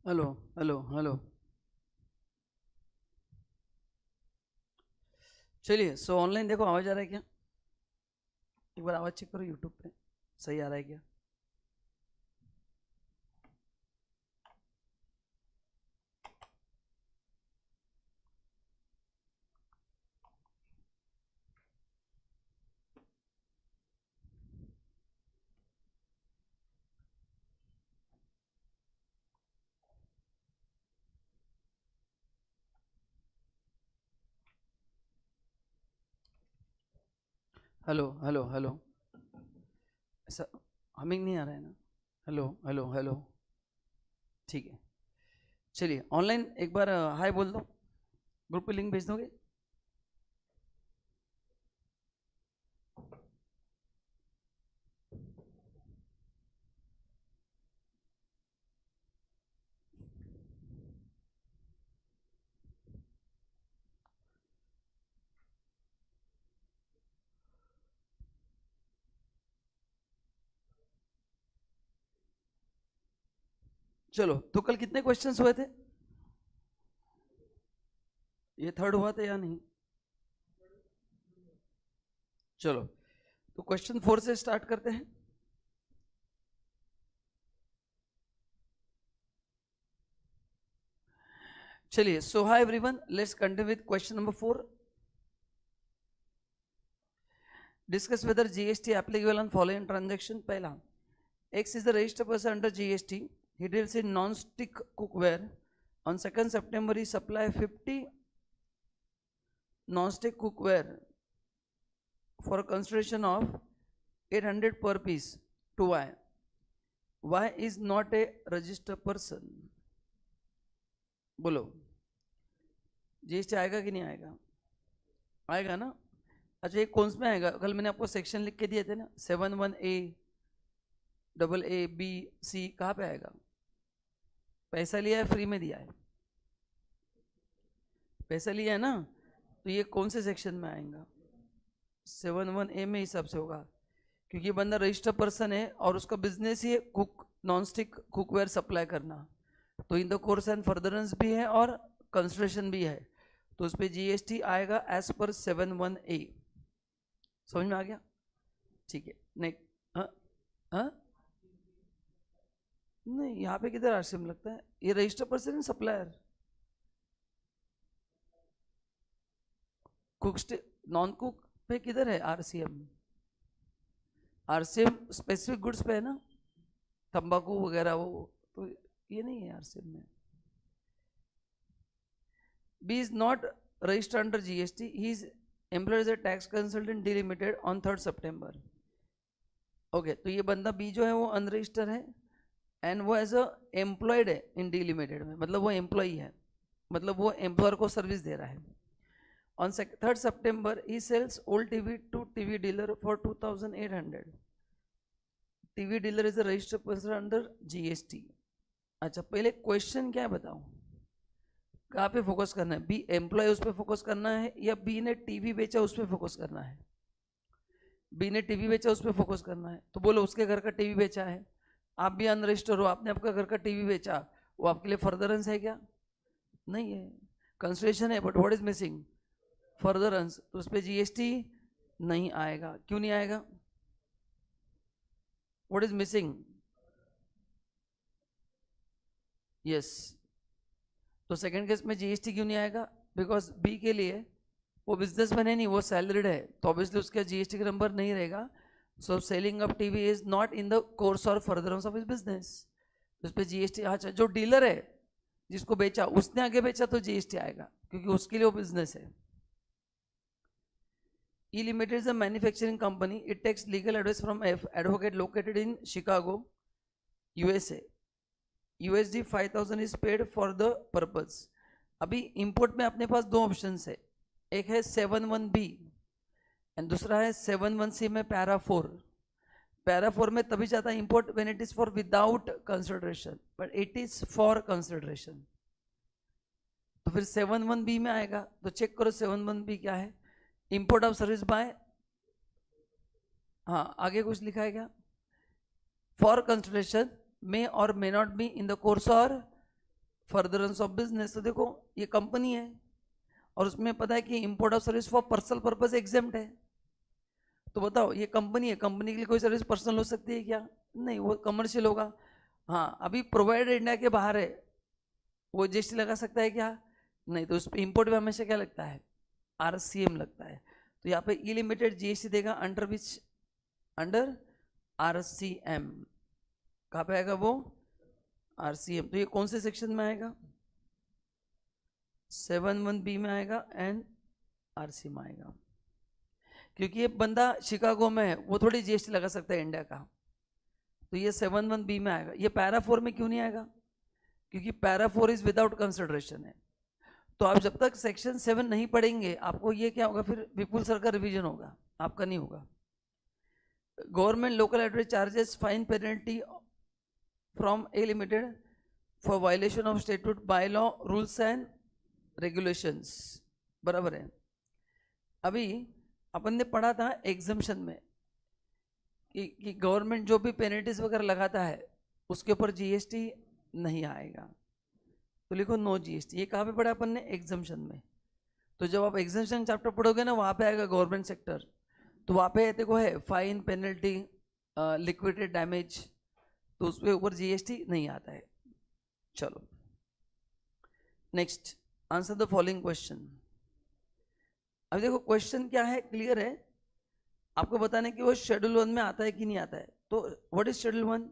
Hello hello hello. चलिए, सो online देखो आवाज़ आ रहा है क्या? एक बार आवाज़ चेक करो यूट्यूब पे, सही आ रहा है क्या? Hello hello hello. ऐसा हमिंग नहीं आ रहा है ना? Hello hello hello. ठीक है, चलिए ऑनलाइन एक बार हाय बोल दो, ग्रुप पे लिंक भेज दोगे? चलो, तो कल कितने क्वेश्चंस हुए थे? ये थर्ड हुआ था या नहीं? चलो, तो क्वेश्चन 4 से स्टार्ट करते हैं। चलिए, so hi everyone, let's continue with question number 4. Discuss whether GST applicable on following transaction. पहला, X is the registered person under GST. He deals in non-stick cookware. On 2nd September, he supply 50 non-stick cookware for a consideration of 800 per piece to Y. Y is not a registered person. बोलो, GST आएगा कि नहीं आएगा? आएगा ना? अच्छा, ये कौन से में आएगा? कल मैंने आपको सेक्शन लिख के दिए थे ना, 71A, AA, B, C, कहाँ पे आएगा? पैसा लिया है, फ्री में दिया है? पैसा लिया है ना, तो ये कौन से सेक्शन में आएगा? 71A में हिसाब से होगा, क्योंकि बंदा रजिस्टर्ड पर्सन है और उसका बिजनेस ही है cook non stick cookware supply करना, तो in the course and furtherance भी है और कंसिडरेशन भी है, तो उस पर जीएसटी आएगा एज पर 71A. समझ में आ गया? ठीक है, नेक्स्ट. हाँ हाँ, नहीं यहाँ पे किधर आरसीएम लगता है? ये रजिस्टर्ड पर्सन है, सप्लायर. कुक नॉन कुक पे किधर है आरसीएम? आरसीएम स्पेसिफिक गुड्स पे है ना, तंबाकू वगैरह वो, तो ये नहीं है आरसीएम में. B is not registered under GST. He is employed as a tax consultant D Limited on 3rd September. Okay, तो ये बंदा बी जो है वो अनरजिस्टर्ड है एंड वो एज अ एम्प्लॉयड है इन डी लिमिटेड में, मतलब वो एम्प्लॉई है, मतलब वो एम्प्लॉयर को सर्विस दे रहा है. On 3rd September he sells old TV to TV dealer for 2800. TV dealer is a registered person under GST. अच्छा, पहले क्वेश्चन क्या है बताओ, कहाँ पे फोकस करना है? बी एम्प्लॉय उस पर फोकस करना है या बी ने टीवी बेचा उस पर फोकस करना है? बी ने टीवी बेचा उस पर फोकस करना है, तो बोलो उसके घर का टीवी बेचा है, आप भी अनरजिस्टर्ड हो, आपने आपका घर का टीवी बेचा, वो आपके लिए फर्दरेंस है क्या? नहीं है, कंसिडरेशन है, but what is missing? Furtherance. तो उस पर जीएसटी नहीं आएगा. क्यों नहीं आएगा? What is missing? यस. तो सेकंड केस में जीएसटी क्यों नहीं आएगा? बिकॉज बी के लिए वो बिजनेसमैन है नहीं, वो सैलरीड है, तो ऑब्वियसली उसका जीएसटी का नंबर नहीं रहेगा. So selling of TV is not in the course और फर्दरेंस ऑफ हिज बिजनेस. उस पर जीएसटी. अच्छा, जो डीलर है जिसको बेचा उसने आगे बेचा तो जीएसटी आएगा, क्योंकि उसके लिए वो बिजनेस है. E Limited is a manufacturing company. It takes legal advice from F advocate located in Chicago, USA. USD 5000 is paid for the purpose. अभी इंपोर्ट में अपने पास दो ऑप्शन है, एक है 71B एंड दूसरा है 71C में पैरा 4. पैरा 4 में तभी जाता है import when it is for without consideration, but it is for consideration. तो फिर 71B में आएगा, तो चेक करो 71B क्या है. इंपोर्ट ऑफ सर्विस बाय, हाँ आगे कुछ लिखा है क्या? फॉर कंसिडरेशन, मे और may not be in the course और फर्दरेंस ऑफ बिजनेस, तो देखो ये कंपनी है और उसमें पता है कि import of service for personal purpose exempt है। तो बताओ ये कंपनी है, कंपनी के लिए कोई सर्विस पर्सनल हो सकती है क्या? नहीं, वो कमर्शियल होगा। हाँ, अभी प्रोवाइडर इंडिया के बाहर है, वो जीएसटी लगा सकता है क्या? नहीं। तो उस पर इंपोर्ट में हमेशा क्या लगता है? आरसीएम लगता है। तो यहाँ पे ई लिमिटेड जीएसटी देगा अंडर विच? Under RCM. कहाँ पे आएगा वो? आरसीएम। तो ये कौन से सेक्शन में आएगा? 7(1)(b) में आएगा एंड आरसी में आएगा। क्योंकि ये बंदा शिकागो में है, वो थोड़ी जीएसटी लगा सकता है इंडिया का, तो ये 7(1)(b) में आएगा। ये पैरा 4 में क्यों नहीं आएगा? क्योंकि पैरा 4 इज विदाउट कंसिडरेशन है। तो आप जब तक सेक्शन 7 नहीं पढ़ेंगे, आपको ये क्या होगा, फिर विपुल सर का रिवीजन होगा, आपका नहीं होगा। Government local advice charges fine penalty from A limited for violation of statute by law rules and regulations, बराबर है। अभी अपन ने पढ़ा था एग्जम्पशन में कि गवर्नमेंट जो भी पेनल्टीज वगैरह लगाता है उसके ऊपर जीएसटी नहीं आएगा, तो लिखो नो जीएसटी। ये कहाँ पे पढ़ा अपन ने? एग्जम्पशन में। तो जब आप एग्जम्पशन चैप्टर पढ़ोगे ना, वहाँ पे आएगा गवर्नमेंट सेक्टर, तो वहाँ पे देखो है फाइन, पेनल्टी, लिक्विडेटेड डैमेज, तो उसके ऊपर जीएसटी नहीं आता है। चलो next, answer the following question. अब देखो क्वेश्चन क्या है, क्लियर है आपको बताने कि वो शेड्यूल 1 में आता है कि नहीं आता है। तो what is schedule 1?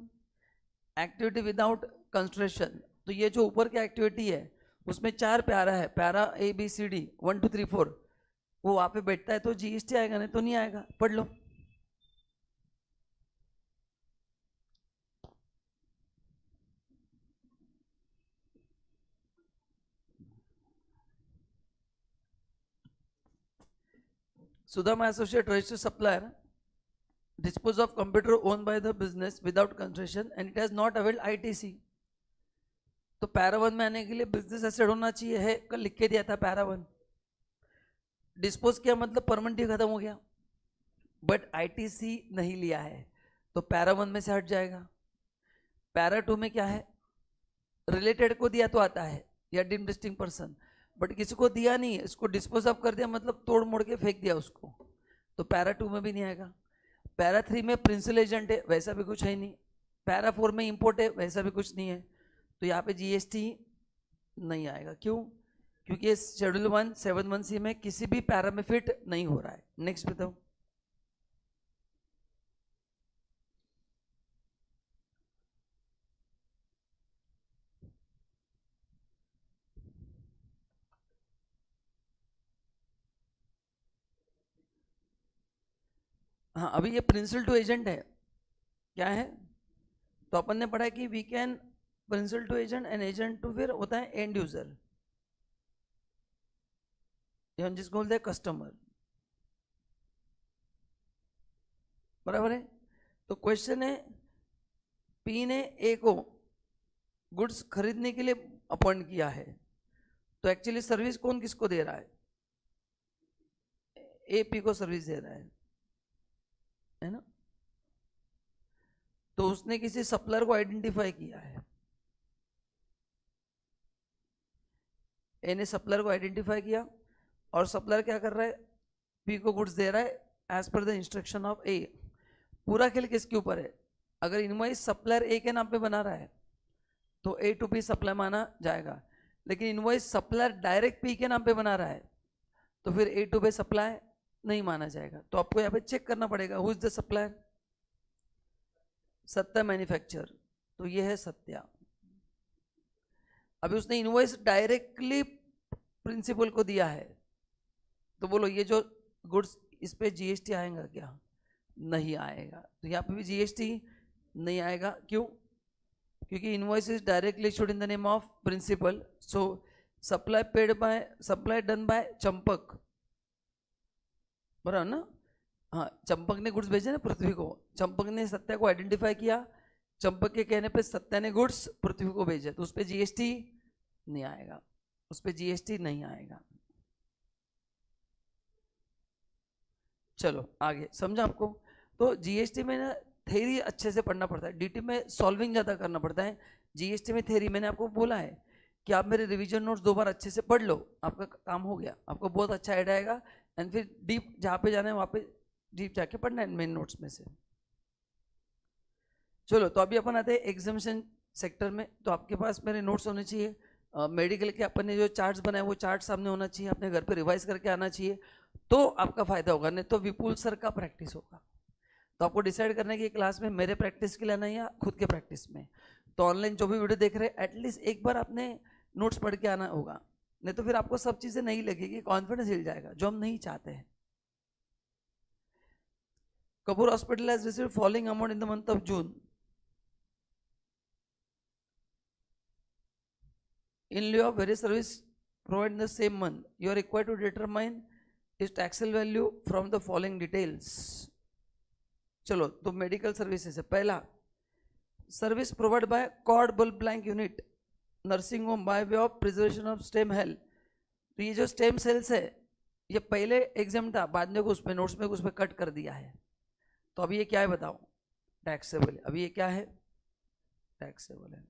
Activity without construction. तो ये जो ऊपर की एक्टिविटी है उसमें 4 पैरा है, पैरा ABCD 1 2 3 4, वो वहाँ पे बैठता है तो जीएसटी आएगा, नहीं तो नहीं आएगा। पढ़ लो। Sudama Associate registered supplier dispose of computer owned by the business without concession and it has not availed ITC. तो पैरा 1 में आने के लिए बिजनेस एसेट होना चाहिए, है, कल लिख के दिया था पैरा 1। डिस्पोज किया मतलब परमानेंट खत्म हो गया, बट ITC नहीं लिया है, तो पैरा 1 में से हट जाएगा। पैरा 2 में क्या है? रिलेटेड को दिया तो आता है, या डिस्टिंग पर्सन, बट किसी को दिया नहीं है, इसको डिस्पोज ऑफ कर दिया मतलब तोड़ मोड़ के फेंक दिया उसको, तो पैरा 2 में भी नहीं आएगा। पैरा 3 में प्रिंसिपल एजेंट है, वैसा भी कुछ है नहीं। पैरा 4 में इंपोर्ट है, वैसा भी कुछ नहीं है, तो यहाँ पे जीएसटी नहीं आएगा। क्यों? क्योंकि ये शेड्यूल 1 7(1)(c) में किसी भी पैरा में फिट नहीं हो रहा है। नेक्स्ट बताओ। हाँ, अभी ये प्रिंसिपल टू एजेंट है, क्या है? तो अपन ने पढ़ा है कि we can principal to agent and agent to, फिर होता है एंड यूजर, हम जिसको बोलते हैं कस्टमर, बराबर है। तो क्वेश्चन है, पी ने ए को गुड्स खरीदने के लिए अपॉइंट किया है, तो एक्चुअली सर्विस कौन किसको दे रहा है? ए पी को सर्विस दे रहा है ना। तो उसने किसी सप्लायर को आइडेंटिफाई किया है, ए ने सप्लायर को आइडेंटिफाई किया और सप्लायर क्या कर रहा है? पी को गुड्स दे रहा है as per the instruction of ए। पूरा खेल किसके ऊपर है? अगर इनवॉइस सप्लायर ए के नाम पे बना रहा है तो ए टू पी सप्लाई माना जाएगा, लेकिन इनवॉइस सप्लायर डायरेक्ट पी के नाम पे बना रहा है तो फिर ए टू पी सप्लाई नहीं माना जाएगा। तो आपको यहाँ पे चेक करना पड़ेगा, who is the supplier? Satya manufacture, तो ये है सत्या। अभी उसने इनवॉइस डायरेक्टली प्रिंसिपल को दिया है, तो बोलो ये जो गुड्स, इस पे जीएसटी आएगा क्या? नहीं आएगा। तो यहाँ पे भी जीएसटी नहीं आएगा। क्यों? क्योंकि invoice is directly issued in the name of principal, so supply paid by, supply done by Champak, बराबर ना। हाँ, चंपक ने गुड्स भेजे ना पृथ्वी को, चंपक ने सत्या को आइडेंटिफाई किया, चंपक के कहने पे सत्या ने गुड्स पृथ्वी को भेजे, तो उस पर जीएसटी नहीं आएगा, उस पर जीएसटी नहीं आएगा। चलो आगे, समझा आपको? तो जीएसटी में ना थ्योरी अच्छे से पढ़ना पड़ता है, डीटी में सॉल्विंग ज़्यादा करना पड़ता है। जीएसटी में थ्योरी मैंने आपको बोला है कि आप मेरे रिवीजन नोट्स 2 बार अच्छे से पढ़ लो, आपका काम हो गया, आपको बहुत अच्छा आइडिया आएगा। एंड फिर डीप जहाँ पे जाना है वहाँ पे डीप जाके पढ़ना है मेन नोट्स में से। चलो तो अभी अपन आते हैं एग्जामिनेशन सेक्टर में। तो आपके पास मेरे नोट्स होने चाहिए, मेडिकल के अपन ने जो चार्ट्स बनाए वो चार्ट सामने होना चाहिए, अपने घर पे रिवाइज करके आना चाहिए, तो आपका फायदा होगा, नहीं तो विपुल सर का प्रैक्टिस होगा। तो आपको डिसाइड करना है कि क्लास में मेरे प्रैक्टिस के लिए आना है या खुद के प्रैक्टिस में। तो ऑनलाइन जो भी वीडियो देख रहे हैं एटलीस्ट एक बार आपने नोट्स पढ़ के आना होगा, नहीं तो फिर आपको सब चीज़ें नहीं लगेगी, कॉन्फिडेंस हिल जाएगा, जो हम नहीं चाहते हैं। Kapoor Hospital has received following amount in the month of June. In lieu of various service provided in the same month, you are required to determine its taxable value from the following details. चलो तो medical services है। पहला, service provide by cord blood bank unit nursing home by way of preservation of stem cell. तो ये जो stem cells है ये पहले एग्जाम था, बाद में उस पे नोट्स में उस पे कट कर दिया है। तो अभी ये क्या है बताओ, टैक्सेबल है। अभी ये क्या है, टैक्सेबल है।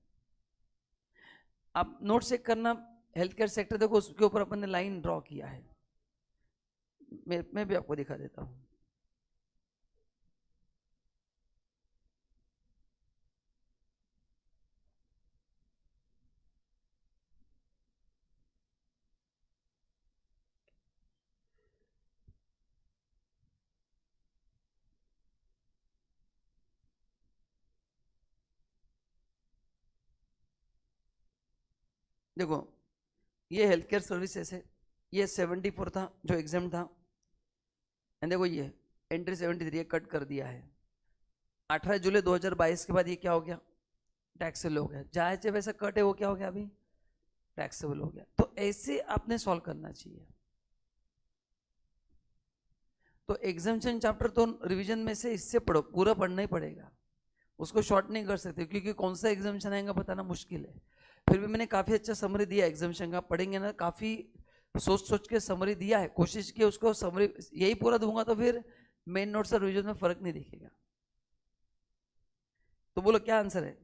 आप नोट चेक करना, हेल्थ केयर सेक्टर देखो उसके ऊपर अपन ने लाइन ड्रॉ किया है, मैं भी आपको दिखा देता हूँ। देखो ये हेल्थ केयर सर्विसेज है, ये 74 था जो एग्जाम था, एंड देखो ये एंट्री 73 कट कर दिया है। 18 जुलाई 2022 के बाद ये क्या हो गया, टैक्सेबल हो गया। जहाँ से वैसा कट है वो क्या हो गया, अभी टैक्सेबल हो गया। तो ऐसे आपने सॉल्व करना चाहिए। तो एग्जामिनेशन चैप्टर तो रिवीजन में से इससे पढ़ो, पूरा पढ़ना ही पड़ेगा, उसको शॉर्ट नहीं कर सकते, क्योंकि कौन सा एग्जामिनेशन आएगा बताना मुश्किल है। फिर भी मैंने काफ़ी अच्छा समरी दिया एग्जामिनेशन का, पढ़ेंगे ना, काफ़ी सोच सोच के समरी दिया है, कोशिश की उसको समरी यही पूरा दूंगा तो फिर मेन नोट्स और रिवीजन में फर्क नहीं दिखेगा। तो बोलो क्या आंसर है।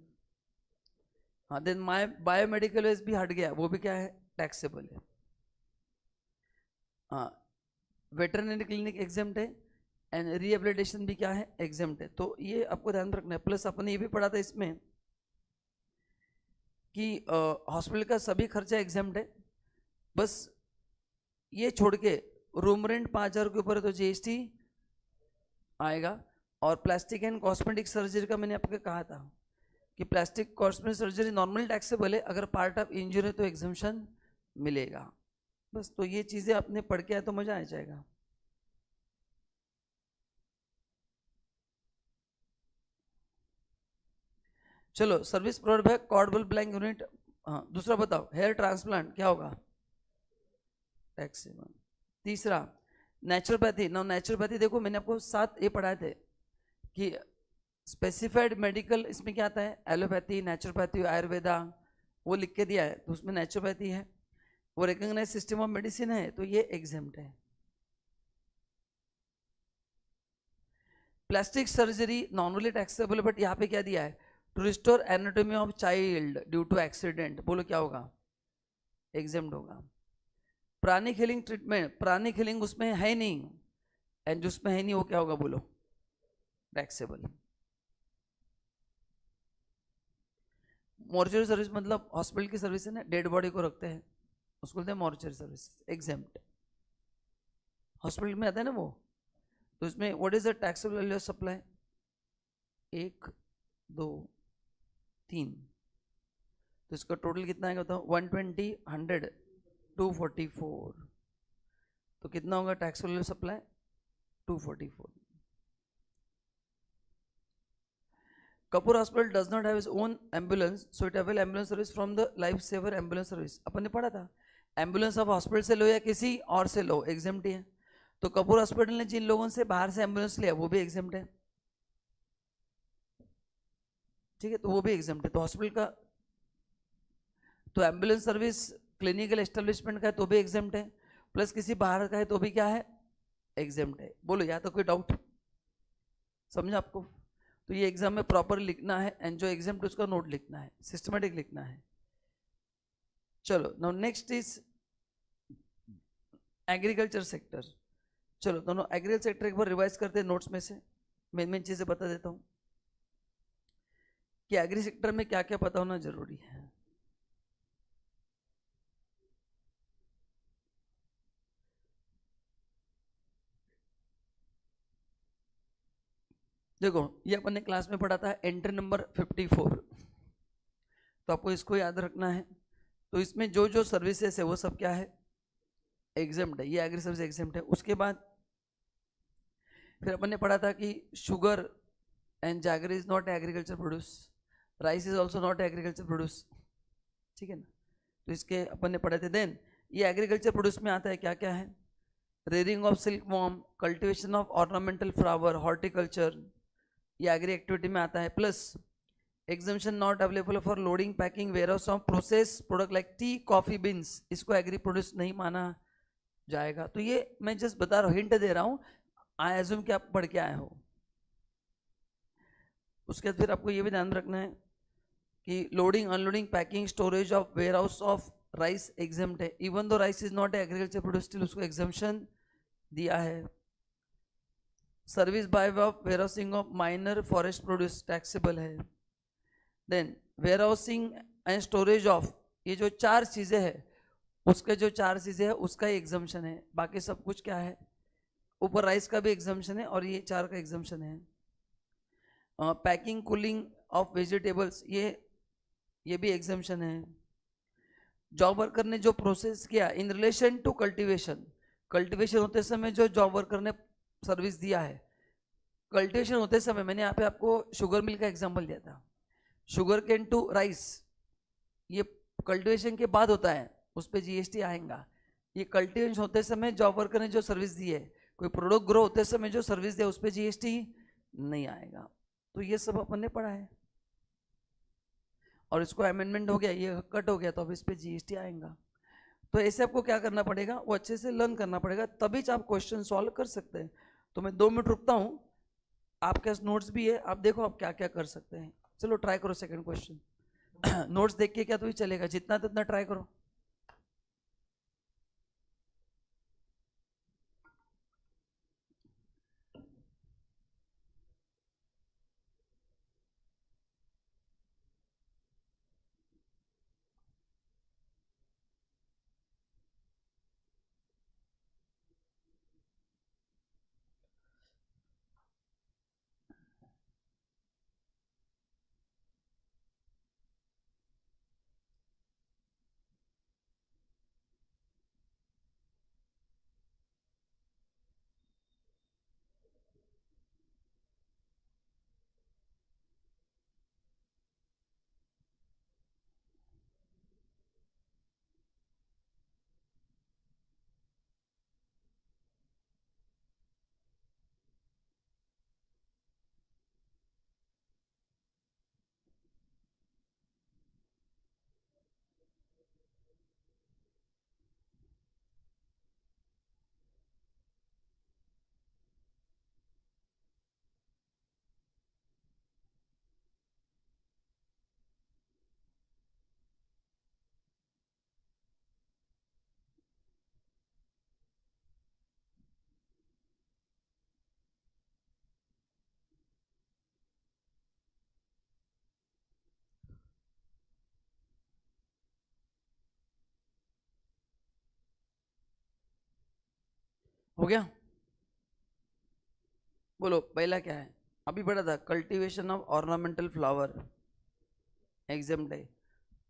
हाँ, देन बायोमेडिकल वेस्ट भी हट गया, वो भी क्या है, टैक्सेबल है। हाँ, वेटरनरी क्लिनिक एग्जाम्प्ट है, एंड रिहेबिलिटेशन भी क्या है, एग्जाम्प्ट है। तो ये आपको ध्यान रखना है। प्लस अपन ने ये भी पढ़ा था इसमें कि हॉस्पिटल का सभी खर्चा एग्जाम्प्ट है, बस ये छोड़ के रूम रेंट 5,000 के ऊपर है तो जीएसटी आएगा। और प्लास्टिक एंड कॉस्मेटिक सर्जरी का मैंने आपको कहा था कि plastic cosmetic surgery normal taxable है, अगर पार्ट ऑफ इंजरी है तो एग्जम्पशन मिलेगा। बस तो ये चीज़ें आपने पढ़ के आए तो मजा आ जाएगा। चलो, service provide by cord bank unit. हाँ, दूसरा बताओ, हेयर ट्रांसप्लांट क्या होगा, टैक्सेबल। तीसरा, नेचुरोपैथी। ना नेचुरोपैथी देखो मैंने आपको 7 ये पढ़ाए थे कि स्पेसिफाइड मेडिकल, इसमें क्या आता है, एलोपैथी, नेचुरोपैथी, आयुर्वेदा, वो लिख के दिया है, तो उसमें नेचुरोपैथी है। वो रिकॉग्नाइज सिस्टम ऑफ मेडिसिन है तो ये एग्जाम्प्ट है। Plastic surgery normally taxable, but यहाँ पे क्या दिया है, to restore anatomy of child due to accident, बोलो क्या होगा, एग्जाम्प्ट होगा। Pranic healing treatment, pranic healing उसमें है नहीं, एंड जिसमें है नहीं वो क्या होगा, बोलो टैक्सेबल। मॉर्चरी सर्विस मतलब हॉस्पिटल की सर्विस है ना, डेड बॉडी को रखते हैं उसको बोलते हैं मॉर्चरी सर्विस, एग्जाम्प्ट। हॉस्पिटल में आता है ना वो, तो इसमें what is the taxable value of supply, 1 2 3, तो इसका टोटल कितना आएगा बताओ, 120 100 244, तो कितना होगा taxable value supply, 244। Kapoor Hospital does not have its own ambulance, so it avail ambulance service from the Lifesaver ambulance service। अपन ने पढ़ा था, एम्बुलेंस आप हॉस्पिटल से लो या किसी और से लो, एग्जाम्प्ट है। तो कपूर हॉस्पिटल ने जिन लोगों से बाहर से एम्बुलेंस लिया वो भी एग्जाम्प्ट है, ठीक है, तो वो भी एग्जाम्प्ट है। तो हॉस्पिटल का तो एम्बुलेंस सर्विस क्लिनिकल एस्टेब्लिशमेंट का है तो भी एग्जाम्प्ट है, प्लस किसी बाहर का है तो भी क्या है, एग्जाम्प्ट है। बोलो या तो कोई डाउट, समझा आपको। तो ये एग्जाम में प्रॉपर लिखना है, एंड जो एग्जाम्प्ट उसका नोट लिखना है, सिस्टमेटिक लिखना है। चलो now next is agriculture sector. चलो दोनों एग्रीकल्चर सेक्टर एक बार रिवाइज करते हैं नोट्स में से, मेन मेन चीजें बता देता हूँ कि एग्री सेक्टर में क्या क्या पता होना जरूरी है। देखो ये अपन ने क्लास में पढ़ा था एंट्री नंबर 54, तो आपको इसको याद रखना है। तो इसमें जो जो सर्विसेज है वो सब क्या है, एग्जाम्ड है, ये एग्री सर्विस एग्जाम्ड है। उसके बाद फिर अपन ने पढ़ा था कि sugar and jaggery is not agriculture produce, rice is also not agriculture produce, ठीक है ना। तो इसके अपन ने पढ़े थे। देन ये एग्रीकल्चर प्रोड्यूस में आता है क्या क्या है, rearing of silk worm, cultivation of ornamental flower, horticulture, ये एग्री एक्टिविटी में आता है। Plus exemption not available for loading packing warehouse of process product like tea coffee beans, इसको एग्री प्रोड्यूस नहीं माना जाएगा। तो ये मैं जस्ट बता रहा हूँ, हिंट दे रहा हूँ, आई एज्यूम कि आप पढ़ के आए हो। उसके बाद फिर आपको ये भी ध्यान रखना है कि loading unloading packing storage of warehouse of rice exempt है, even though rice is not agriculture produce still उसको एग्जाम्शन दिया है। Service by of warehousing of minor forest produce taxable है। Then warehousing and storage of, ये जो चार चीजें हैं उसके जो चार चीजें हैं उसका ही एग्जाम्शन है, बाकी सब कुछ क्या है, ऊपर राइस का भी एग्जाम्शन है और ये चार का एग्जाम्शन है। पैकिंग कूलिंग ऑफ वेजिटेबल्स, ये भी एग्जाम्शन है। जॉब वर्कर ने जो प्रोसेस किया in relation to cultivation, cultivation होते समय जो जॉब वर्कर ने सर्विस दिया है, कल्टीवेशन होते समय मैंने यहाँ पे आपको शुगर मिल का एग्जाम्पल दिया था, शुगर केन टू राइस ये कल्टीवेशन के बाद होता है, उस पर जीएसटी आएगा। ये कल्टीवेशन होते समय जॉब वर्कर ने जो सर्विस दी है, कोई प्रोडक्ट ग्रो होते समय जो सर्विस दिया उस पर जीएसटी नहीं आएगा। तो ये सब अपन ने पढ़ा है और इसको अमेंडमेंट हो गया, ये कट हो गया, तो अब इस पर जीएसटी आएगा। तो ऐसे आपको क्या करना पड़ेगा, वो अच्छे से लर्न करना पड़ेगा, तभी आप क्वेश्चन सॉल्व कर सकते हैं। तो मैं 2 मिनट रुकता हूँ, आपके पास नोट्स भी है, आप देखो आप क्या क्या कर सकते हैं। चलो ट्राई करो सेकंड क्वेश्चन। नोट्स देख के क्या तो ही चलेगा, जितना तितना ट्राई करो। हो गया, बोलो पहला क्या है, अभी पढ़ा था cultivation of ornamental flower exempted है।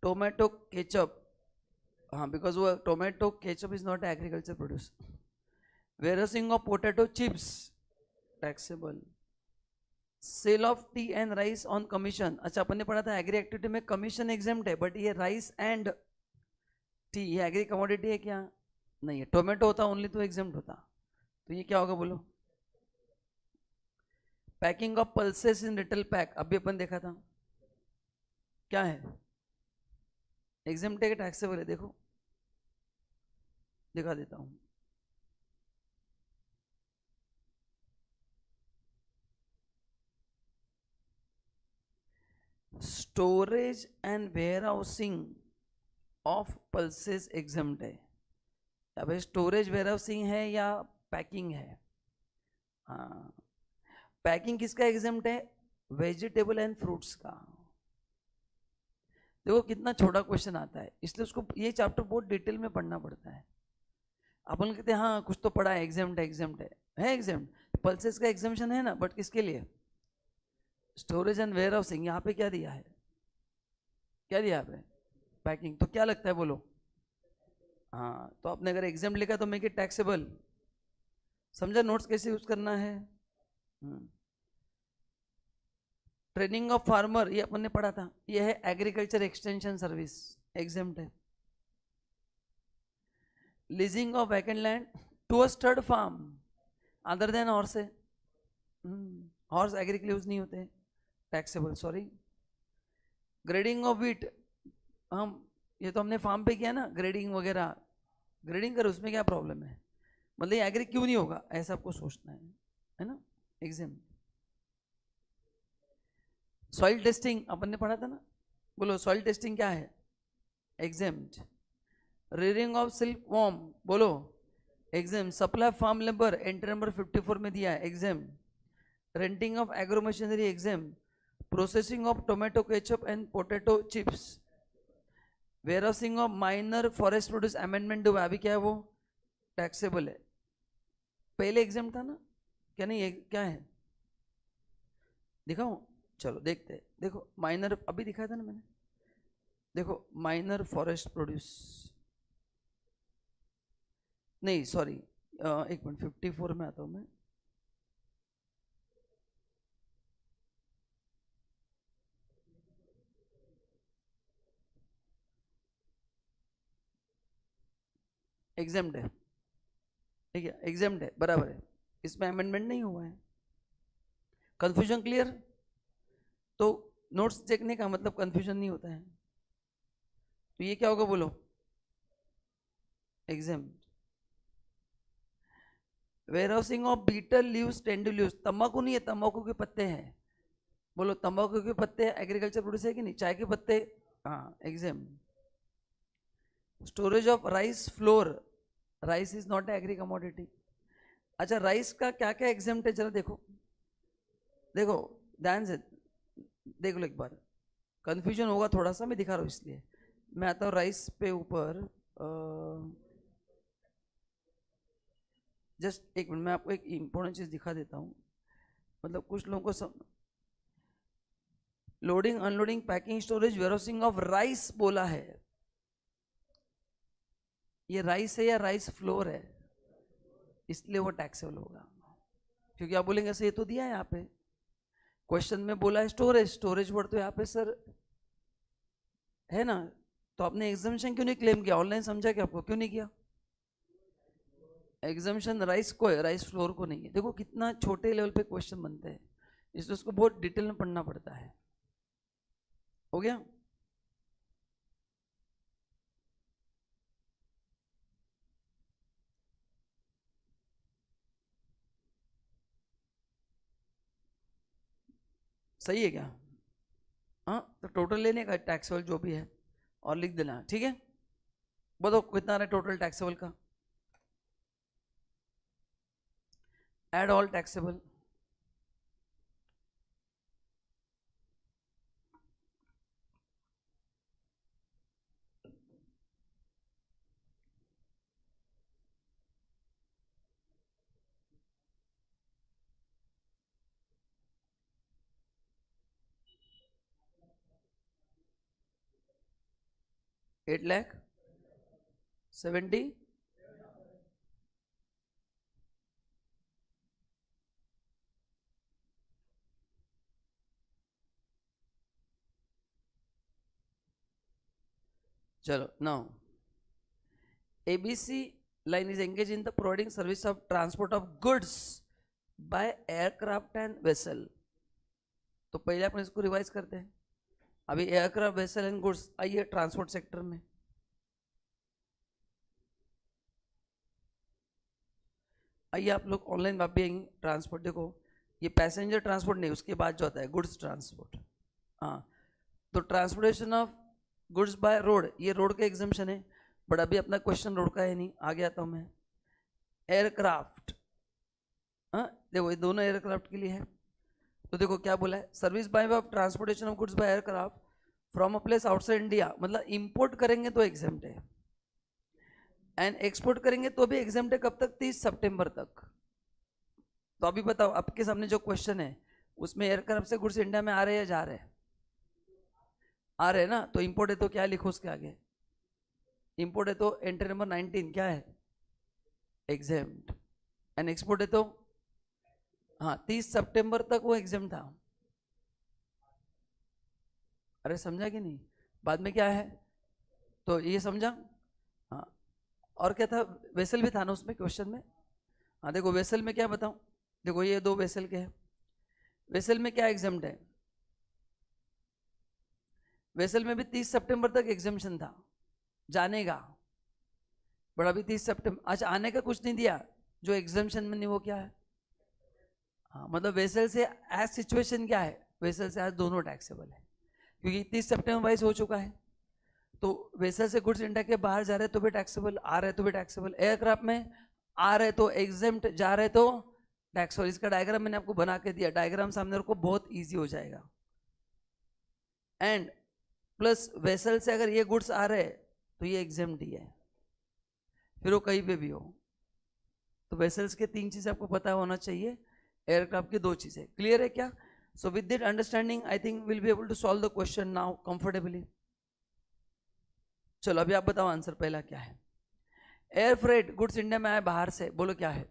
टोमेटो केचप, हाँ बिकॉज वो tomato ketchup is not agriculture produce. Warehousing of potato chips taxable. Sale of tea and rice on commission, अच्छा अपन ने पढ़ा था एग्री एक्टिविटी में कमीशन एग्जाम्ड है, बट ये राइस एंड टी ये एग्री कमोडिटी है क्या, नहीं है। टोमेटो होता ओनली तो एग्जाम्ड होता, तो ये क्या होगा बोलो। Packing of pulses in retail pack, अभी अपन देखा था क्या है, एग्जाम्ड है कि टैक्सेबल है, देखो दिखा देता हूं। Storage and warehousing of pulses exempted है, या भाई स्टोरेज वेयरहाउसिंग है या पैकिंग है? हाँ, पैकिंग किसका एग्जाम्ड है? वेजिटेबल एंड फ्रूट्स का। देखो कितना छोटा क्वेश्चन आता है, इसलिए उसको ये चैप्टर बहुत डिटेल में पढ़ना पड़ता है। अपन कहते हैं हाँ कुछ तो पढ़ा है, एग्जाम्ड है, एग्जाम्ड है एग्जाम्ड। पल्सेस का एग्जाम्शन है ना, बट किसके लिए? Storage and warehousing. यहाँ पे क्या दिया है? क्या दिया यहाँ पे? पैकिंग। तो क्या लगता है बोलो? हाँ, तो आपने अगर एग्जाम लिखा तो मेक इट टैक्सेबल। समझा नोट्स कैसे यूज करना है? ट्रेनिंग ऑफ फार्मर, ये अपन ने पढ़ा था, ये है एग्रीकल्चर एक्सटेंशन सर्विस, एग्जाम्ड है। Leasing of vacant land to a stud farm other than horse है, हॉर्स एग्री के लिए यूज नहीं होते, taxable, sorry. Grading of wheat, हम ये तो हमने फार्म पे किया ना, ग्रेडिंग वगैरह, ग्रेडिंग कर, उसमें क्या प्रॉब्लम है? मतलब ये एग्री क्यों नहीं होगा, ऐसा आपको सोचना है ना, एग्जाम। सॉइल टेस्टिंग अपन ने पढ़ा था ना, बोलो सॉइल टेस्टिंग क्या है? Exempt. Rearing of silkworm, बोलो exempt. Supply farm labour entry number 54 में दिया है, exempt. Renting of agro machinery, exempt. Processing of tomato ketchup and potato chips. Warehousing of minor forest produce amendment हुआ, अभी क्या है वो? टैक्सेबल है। पहले एग्जाम था ना, क्या नहीं है? क्या है दिखाऊं? चलो देखते हैं। देखो माइनर अभी दिखाया था ना मैंने, देखो माइनर फॉरेस्ट प्रोड्यूस, नहीं सॉरी, एक मिनट, 54 में आता हूं मैं। एग्जाम्ड है, ठीक है, एग्जाम्ड है, बराबर है, इसमें अमेंडमेंट नहीं हुआ है। Confusion clear? तो नोट्स देखने का मतलब कंफ्यूजन नहीं होता है, तो ये क्या होगा बोलो? Exempt. Warehousing of betel leaves टेंडुल्यूस, तंबाकू नहीं है, तंबाकू के पत्ते हैं, बोलो तंबाकू के पत्ते एग्रीकल्चर प्रोड्यूस है कि नहीं? चाय के पत्ते, हाँ, exam. Storage of rice flour, rice is not agree commodity. अच्छा, राइस का क्या क्या एग्जाम्प्ट है, जरा देखो, देखो ध्यान से देख लो एक बार, कंफ्यूजन होगा थोड़ा सा, मैं दिखा रहा हूँ इसलिए। मैं आता हूँ राइस पे ऊपर, जस्ट एक मिनट, मैं आपको एक इंपॉर्टेंट चीज दिखा देता हूँ, मतलब कुछ लोगों को loading unloading packing storage warehousing of rice बोला है, ये राइस है या राइस फ्लोर है? इसलिए वो टैक्सेबल होगा, क्योंकि आप बोलेंगे सर ये तो दिया है यहाँ पे, क्वेश्चन में बोला है स्टोरेज, स्टोरेज वर्ड तो यहाँ पे सर है ना, तो आपने एग्जाम्शन क्यों नहीं क्लेम किया? ऑनलाइन समझा कि आपको क्यों नहीं किया? एग्जाम्शन राइस को है, राइस फ्लोर को नहीं है। देखो कितना छोटे लेवल पे क्वेश्चन बनते हैं, इसलिए उसको बहुत डिटेल में पढ़ना पड़ता है। हो गया? सही है क्या? हाँ, तो टोटल लेने का टैक्सेबल जो भी है और लिख देना, ठीक है? बताओ कितना है टोटल टैक्सेबल का? Add all taxable, $8,70,000। चलो now ABC line is engaged in the providing service of transport of goods by aircraft and vessel। तो पहले अपन इसको रिवाइज करते हैं। अभी एयरक्राफ्ट वेसल एंड गुड्स, आइए ट्रांसपोर्ट सेक्टर में। आइए आप लोग ऑनलाइन वापस आएंगे। ट्रांसपोर्ट देखो, ये पैसेंजर ट्रांसपोर्ट नहीं, उसके बाद जो आता है गुड्स ट्रांसपोर्ट। हाँ, तो transportation of goods by road, ये रोड का एग्जाम्शन है, बट अभी अपना क्वेश्चन रोड का है नहीं, आगे आता हूं मैं। एयरक्राफ्ट, हाँ देखो ये दोनों एयरक्राफ्ट के लिए है। तो देखो क्या बोला है, service bye way of transportation of goods by aircraft from a place outside India, मतलब इंपोर्ट करेंगे तो एग्जाम्प्ट है, एंड एक्सपोर्ट करेंगे तो भी एग्जाम्प्ट है। कब तक? 30 सितंबर तक। तो अभी बताओ, आपके सामने जो क्वेश्चन है उसमें एयरक्राफ्ट से गुड्स इंडिया में आ रहे हैं या जा रहे हैं? आ रहे हैं ना, तो इंपोर्ट है तो क्या लिखो उसके आगे? इंपोर्ट है तो एंट्री नंबर 19 क्या है? एग्जाम्प्ट। एंड एक्सपोर्ट है तो हाँ 30 सितंबर तक वो एग्जाम्प्ट था। अरे समझा कि नहीं? बाद में क्या है, तो ये समझा? हाँ, और क्या था? वेसल भी था ना उसमें क्वेश्चन में। हाँ देखो वेसल में क्या बताऊं, देखो ये दो वेसल के हैं। वेसल में क्या एग्जाम्प्ट है? वेसल में भी 30 सितंबर तक एग्जाम्पशन था जाने का, बट अभी 30 सितंबर, अच्छा आने का कुछ नहीं दिया, जो एग्जाम्पशन में नहीं वो क्या है? हाँ मतलब वेसल से एज सिचुएशन क्या है, वेसल से आज दोनों टैक्सेबल है, क्योंकि 30 सितंबर वाइज हो चुका है। तो वेसल से गुड्स इंडिया के बाहर जा रहे तो भी टैक्सेबल, आ रहे तो भी टैक्सेबल। एयरक्राफ्ट में आ रहे तो एग्जेम्प्ट, जा रहे तो टैक्सेबल। इसका डायग्राम मैंने आपको बना के दिया, डायग्राम सामने रखो, बहुत इजी हो जाएगा। एंड प्लस वेसल से अगर ये गुड्स आ रहे तो ये एग्जेम्प्ट ही है, फिर वो कहीं पे भी हो। तो वेसल्स के 3 चीजें आपको पता होना चाहिए, एयरक्राफ्ट की 2 चीजें। क्लियर है क्या? So with that understanding I think will be able to solve the question now comfortably. चलो अभी आप बताओ आंसर पहला क्या है। एयर फ्रेट गुड्स इंडिया में आए बाहर से, बोलो क्या है?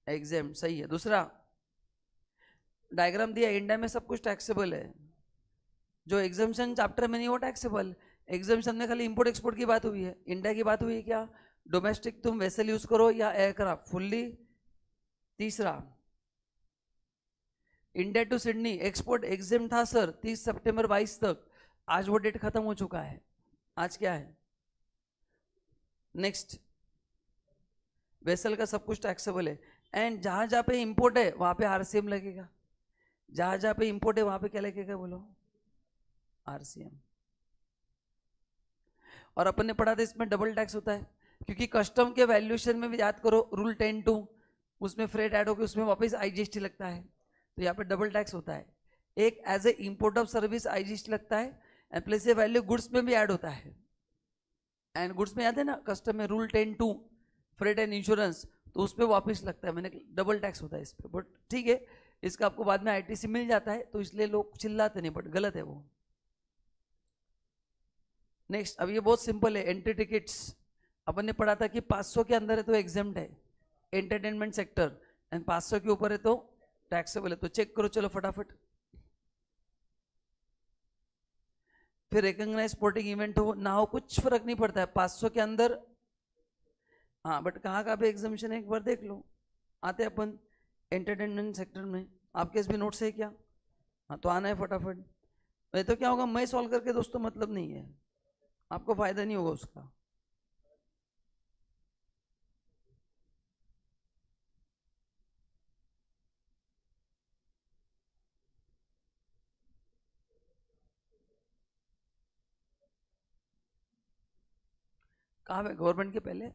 एग्जाम, सही है। दूसरा डायग्राम दिया, इंडिया में सब कुछ टैक्सेबल है, जो एग्जाम्शन चैप्टर में नहीं वो टैक्सेबल। एग्जाम्शन में खाली इंपोर्ट एक्सपोर्ट की बात हुई है, इंडिया की बात हुई है क्या? डोमेस्टिक तुम वेसल यूज करो या एयरक्राफ्ट फुल्ली। तीसरा India to Sydney export exempt था सर 30 सितंबर 22 तक, आज वो डेट खत्म हो चुका है, आज क्या है? नेक्स्ट, वेसल का सब कुछ टैक्सेबल है, एंड जहां जहां पे इंपोर्ट है वहां पे आरसीएम लगेगा, जहां जहां पे इंपोर्ट है वहां पे क्या लगेगा बोलो? आरसीएम। और अपन ने पढ़ा था इसमें डबल टैक्स होता है, क्योंकि कस्टम के वैल्यूएशन में भी याद करो रूल 10(2), उसमें फ्रेट ऐड होकर उसमें वापस आईजीएसटी लगता है, तो यहाँ पे डबल टैक्स होता है। एक as a import of service IGST लगता है, and place a value goods में भी ऐड होता है। एंड गुड्स में याद है ना कस्टम में रूल 10(2) फ्रेट एंड इंश्योरेंस, तो उस पर वापस लगता है, मैंने डबल टैक्स होता है इस पर। बट ठीक है, इसका आपको बाद में आईटीसी मिल जाता है, तो इसलिए लोग चिल्लाते नहीं, बट गलत है वो। नेक्स्ट, अब ये बहुत सिंपल है, एंट्री टिकट्स अपन ने पढ़ा था कि 500 के अंदर है तो एग्जाम्प्ट है एंटरटेनमेंट सेक्टर, एंड 500 के ऊपर है तो टैक्सेबल है। तो चेक करो चलो फटाफट। फिर रिकॉग्नाइज स्पोर्टिंग इवेंट हो ना हो कुछ फर्क नहीं पड़ता है, 500 के अंदर। हाँ बट कहाँ का भी एग्जामिशन है एक बार देख लो, आते अपन एंटरटेनमेंट सेक्टर में। आपके इसमें नोट्स है क्या? हाँ तो आना है फटाफट, नहीं तो क्या होगा, मैं सॉल्व करके दोस्तों मतलब नहीं है, आपको फायदा नहीं होगा उसका। कहाँ पे गवर्नमेंट के पहले?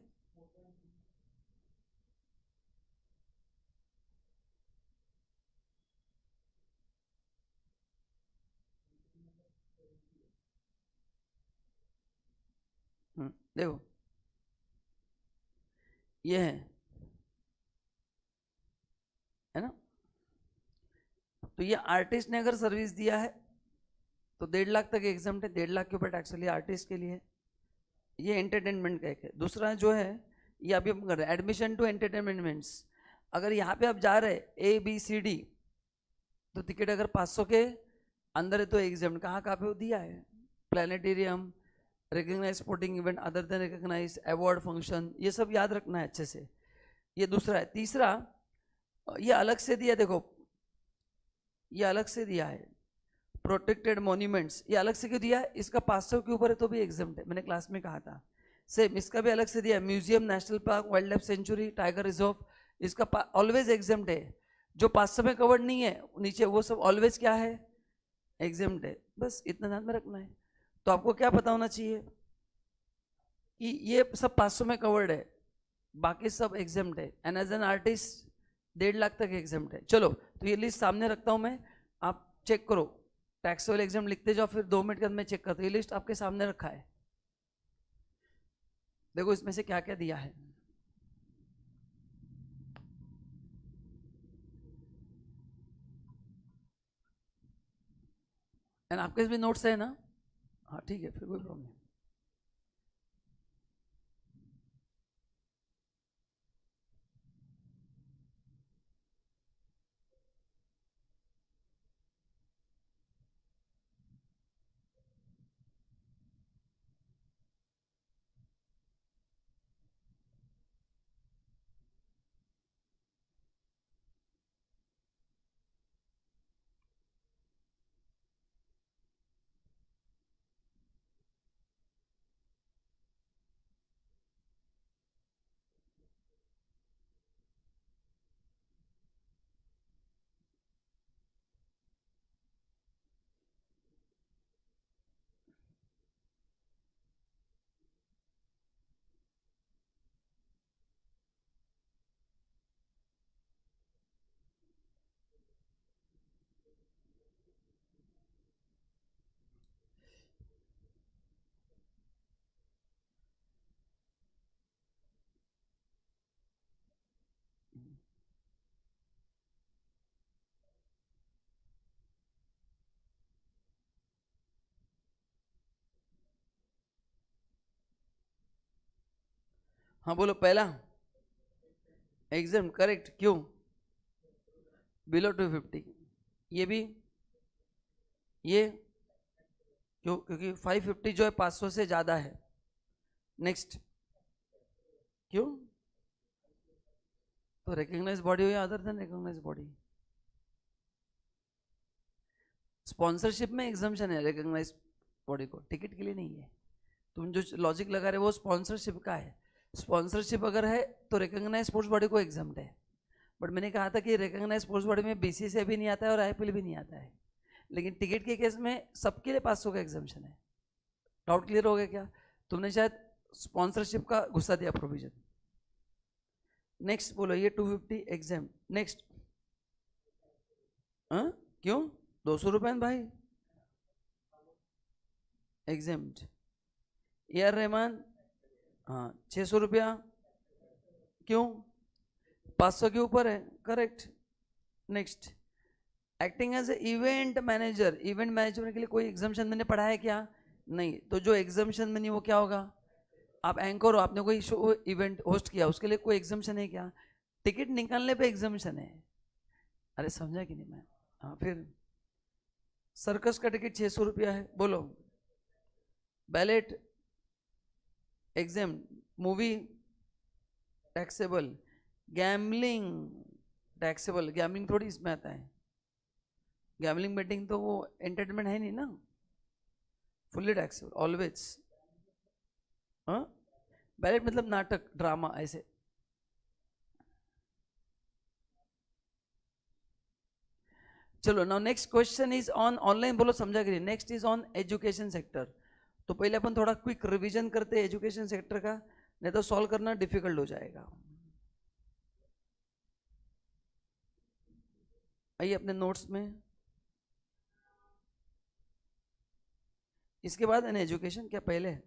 देखो ये है ना, तो ये आर्टिस्ट ने अगर सर्विस दिया है तो 1.5 लाख तक एग्जाम्प्ट है, 1.5 लाख के ऊपर टैक्स लिए आर्टिस्ट के लिए। ये एंटरटेनमेंट का एक है। दूसरा जो है ये अभी हम कर रहे हैं एडमिशन टू एंटरटेनमेंट्स, अगर यहाँ पे आप जा रहे हैं ABCD, तो टिकट अगर 500 के अंदर है तो एग्जाम कहाँ कहाँ पे वो दिया है, planetarium, recognise sporting event other than recognise, award function, ये सब याद रखना है अच्छे से। ये दूसरा है। तीसरा ये अलग से दिया, देखो ये अलग से दिया है प्रोटेक्टेड मॉन्यूमेंट्स, ये अलग से क्यों दिया है? इसका 500 के ऊपर है तो भी एग्जाम्प्ट है, मैंने क्लास में कहा था। सेम इसका भी अलग से दिया है, museum, national park, wild life sanctuary, tiger reserve, इसका ऑलवेज एग्जाम्प्ट है। जो 500 में कवर्ड नहीं है नीचे वो सब ऑलवेज क्या है? एग्जाम्प्ट है। बस इतना ध्यान में रखना है। तो आपको क्या पता होना चाहिए कि ये सब 500 में कवर्ड है, बाकी सब एग्जाम्ड है, and as an artist 1.5 lakh तक एग्जाम्ड है। चलो तो ये लिस्ट सामने रखता हूं मैं, आप चेक करो, टैक्सेबल एग्जाम लिखते जाओ, फिर 2 मिनट के अंदर मैं चेक करता हूँ। ये लिस्ट आपके सामने रखा है, देखो इसमें से क्या क्या दिया है। एंड आपके भी नोट्स है ना? हाँ ठीक है, फिर कोई प्रॉब्लम नहीं। हाँ बोलो, पहला एग्जाम करेक्ट, क्यों? बिलो 250। ये भी, ये क्यों? क्योंकि 550 जो है 500 से ज्यादा है। नेक्स्ट, क्यों? तो रिकॉग्नाइज बॉडी हो या other than recognise body? Sponsorship में एग्जाम्पशन है रिकॉग्नाइज बॉडी को, टिकट के लिए नहीं है। तुम जो लॉजिक लगा रहे हो वो स्पॉन्सरशिप का है। स्पॉन्सरशिप अगर है तो रिकॉग्नाइज स्पोर्ट्स बॉडी को एग्जाम्प्ट है, बट मैंने कहा था कि रिकॉग्नाइज स्पोर्ट्स बॉडी में बीसीसीआई भी नहीं आता है और आईपीएल भी नहीं आता है, लेकिन टिकट के केस में सबके लिए 500 का एग्जाम्पशन है। डाउट क्लियर हो गया क्या? तुमने शायद स्पॉन्सरशिप का घुसा दिया प्रोविजन। नेक्स्ट बोलो, ये 250 एग्जाम। नेक्स्ट, क्यों 200 रुपए भाई एग्जाम्ड? ए आर रहमान, हाँ 600 रुपया, क्यों? 500 के ऊपर है, correct. Next, acting as a event manager. Event management के लिए कोई एग्जाम्पशन मैंने पढ़ा है क्या? नहीं। तो जो एग्जाम्पशन में नहीं वो क्या होगा? आप एंकर हो, आपने कोई शो इवेंट होस्ट किया, उसके लिए कोई एग्जाम्पशन है क्या? टिकट निकालने पे एग्जाम्पशन है। अरे समझा कि नहीं मैं? हाँ फिर सर्कस का टिकट 600 रुपया है, बोलो। Ballot exam, movie taxable, gambling taxable. Gambling थोड़ी इसमें आता है, गैम्बलिंग बेटिंग तो वो एंटरटेनमेंट है नहीं ना, फुल्ली टैक्सेबल ऑलवेज। हाँ, बैलेट मतलब नाटक, ड्रामा, ऐसे। चलो now next question is on online, बोलो समझा कि नहीं? Next is on education sector. तो पहले अपन थोड़ा क्विक रिवीजन करते हैं एजुकेशन सेक्टर का, नहीं तो सॉल्व करना डिफिकल्ट हो जाएगा। आइए अपने नोट्स में, इसके बाद एन एजुकेशन क्या पहले है?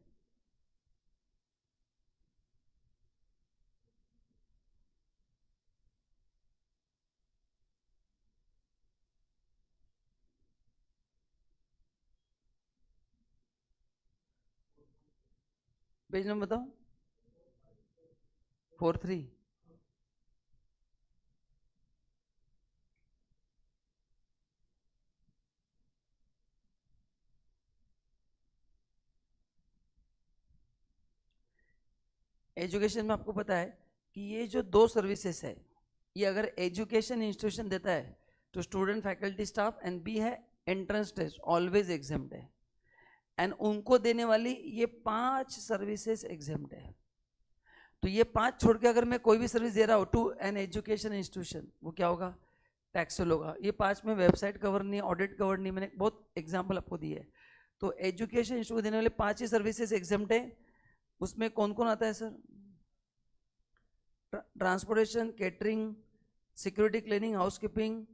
पेज नंबर बताओ। 43। एजुकेशन में आपको पता है कि ये जो 2 सर्विसेज है, ये अगर एजुकेशन इंस्टीट्यूशन देता है तो student, faculty, staff, and B है एंट्रेंस टेस्ट, ऑलवेज एग्जाम्ड है। एंड उनको देने वाली ये 5 सर्विसेज एग्जाम्ड है। तो ये 5 छोड़ के अगर मैं कोई भी सर्विस दे रहा हूँ टू एन एजुकेशन इंस्टीट्यूशन, वो क्या होगा? टैक्सेबल होगा। ये 5 में वेबसाइट कवर नहीं, ऑडिट कवर नहीं, मैंने बहुत एग्जाम्पल आपको दिए है। तो एजुकेशन इंस्टीट्यूट को देने वाले 5 ही सर्विसेज एग्जाम्प्ट है। उसमें कौन कौन आता है sir? Transportation, catering, security cleaning, housekeeping,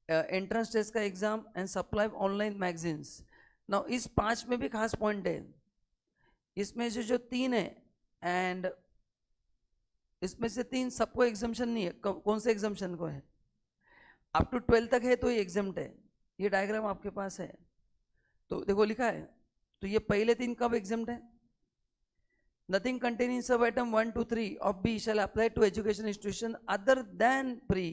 entrance test का exam and supply online magazines. Now इस 5 में भी खास पॉइंट है, इसमें से जो 3 है एंड इसमें से 3 सबको एग्जाम्शन नहीं है। कौन से एग्जाम्शन को है? अप टू 12 तक है तो ये एग्जाम्प्ट है। ये डायग्राम आपके पास है तो देखो लिखा है, तो ये पहले 3 कब एग्जाम्प्ट है? Nothing containing in sub item 1 to 3 of B shall apply to education institution other than pre.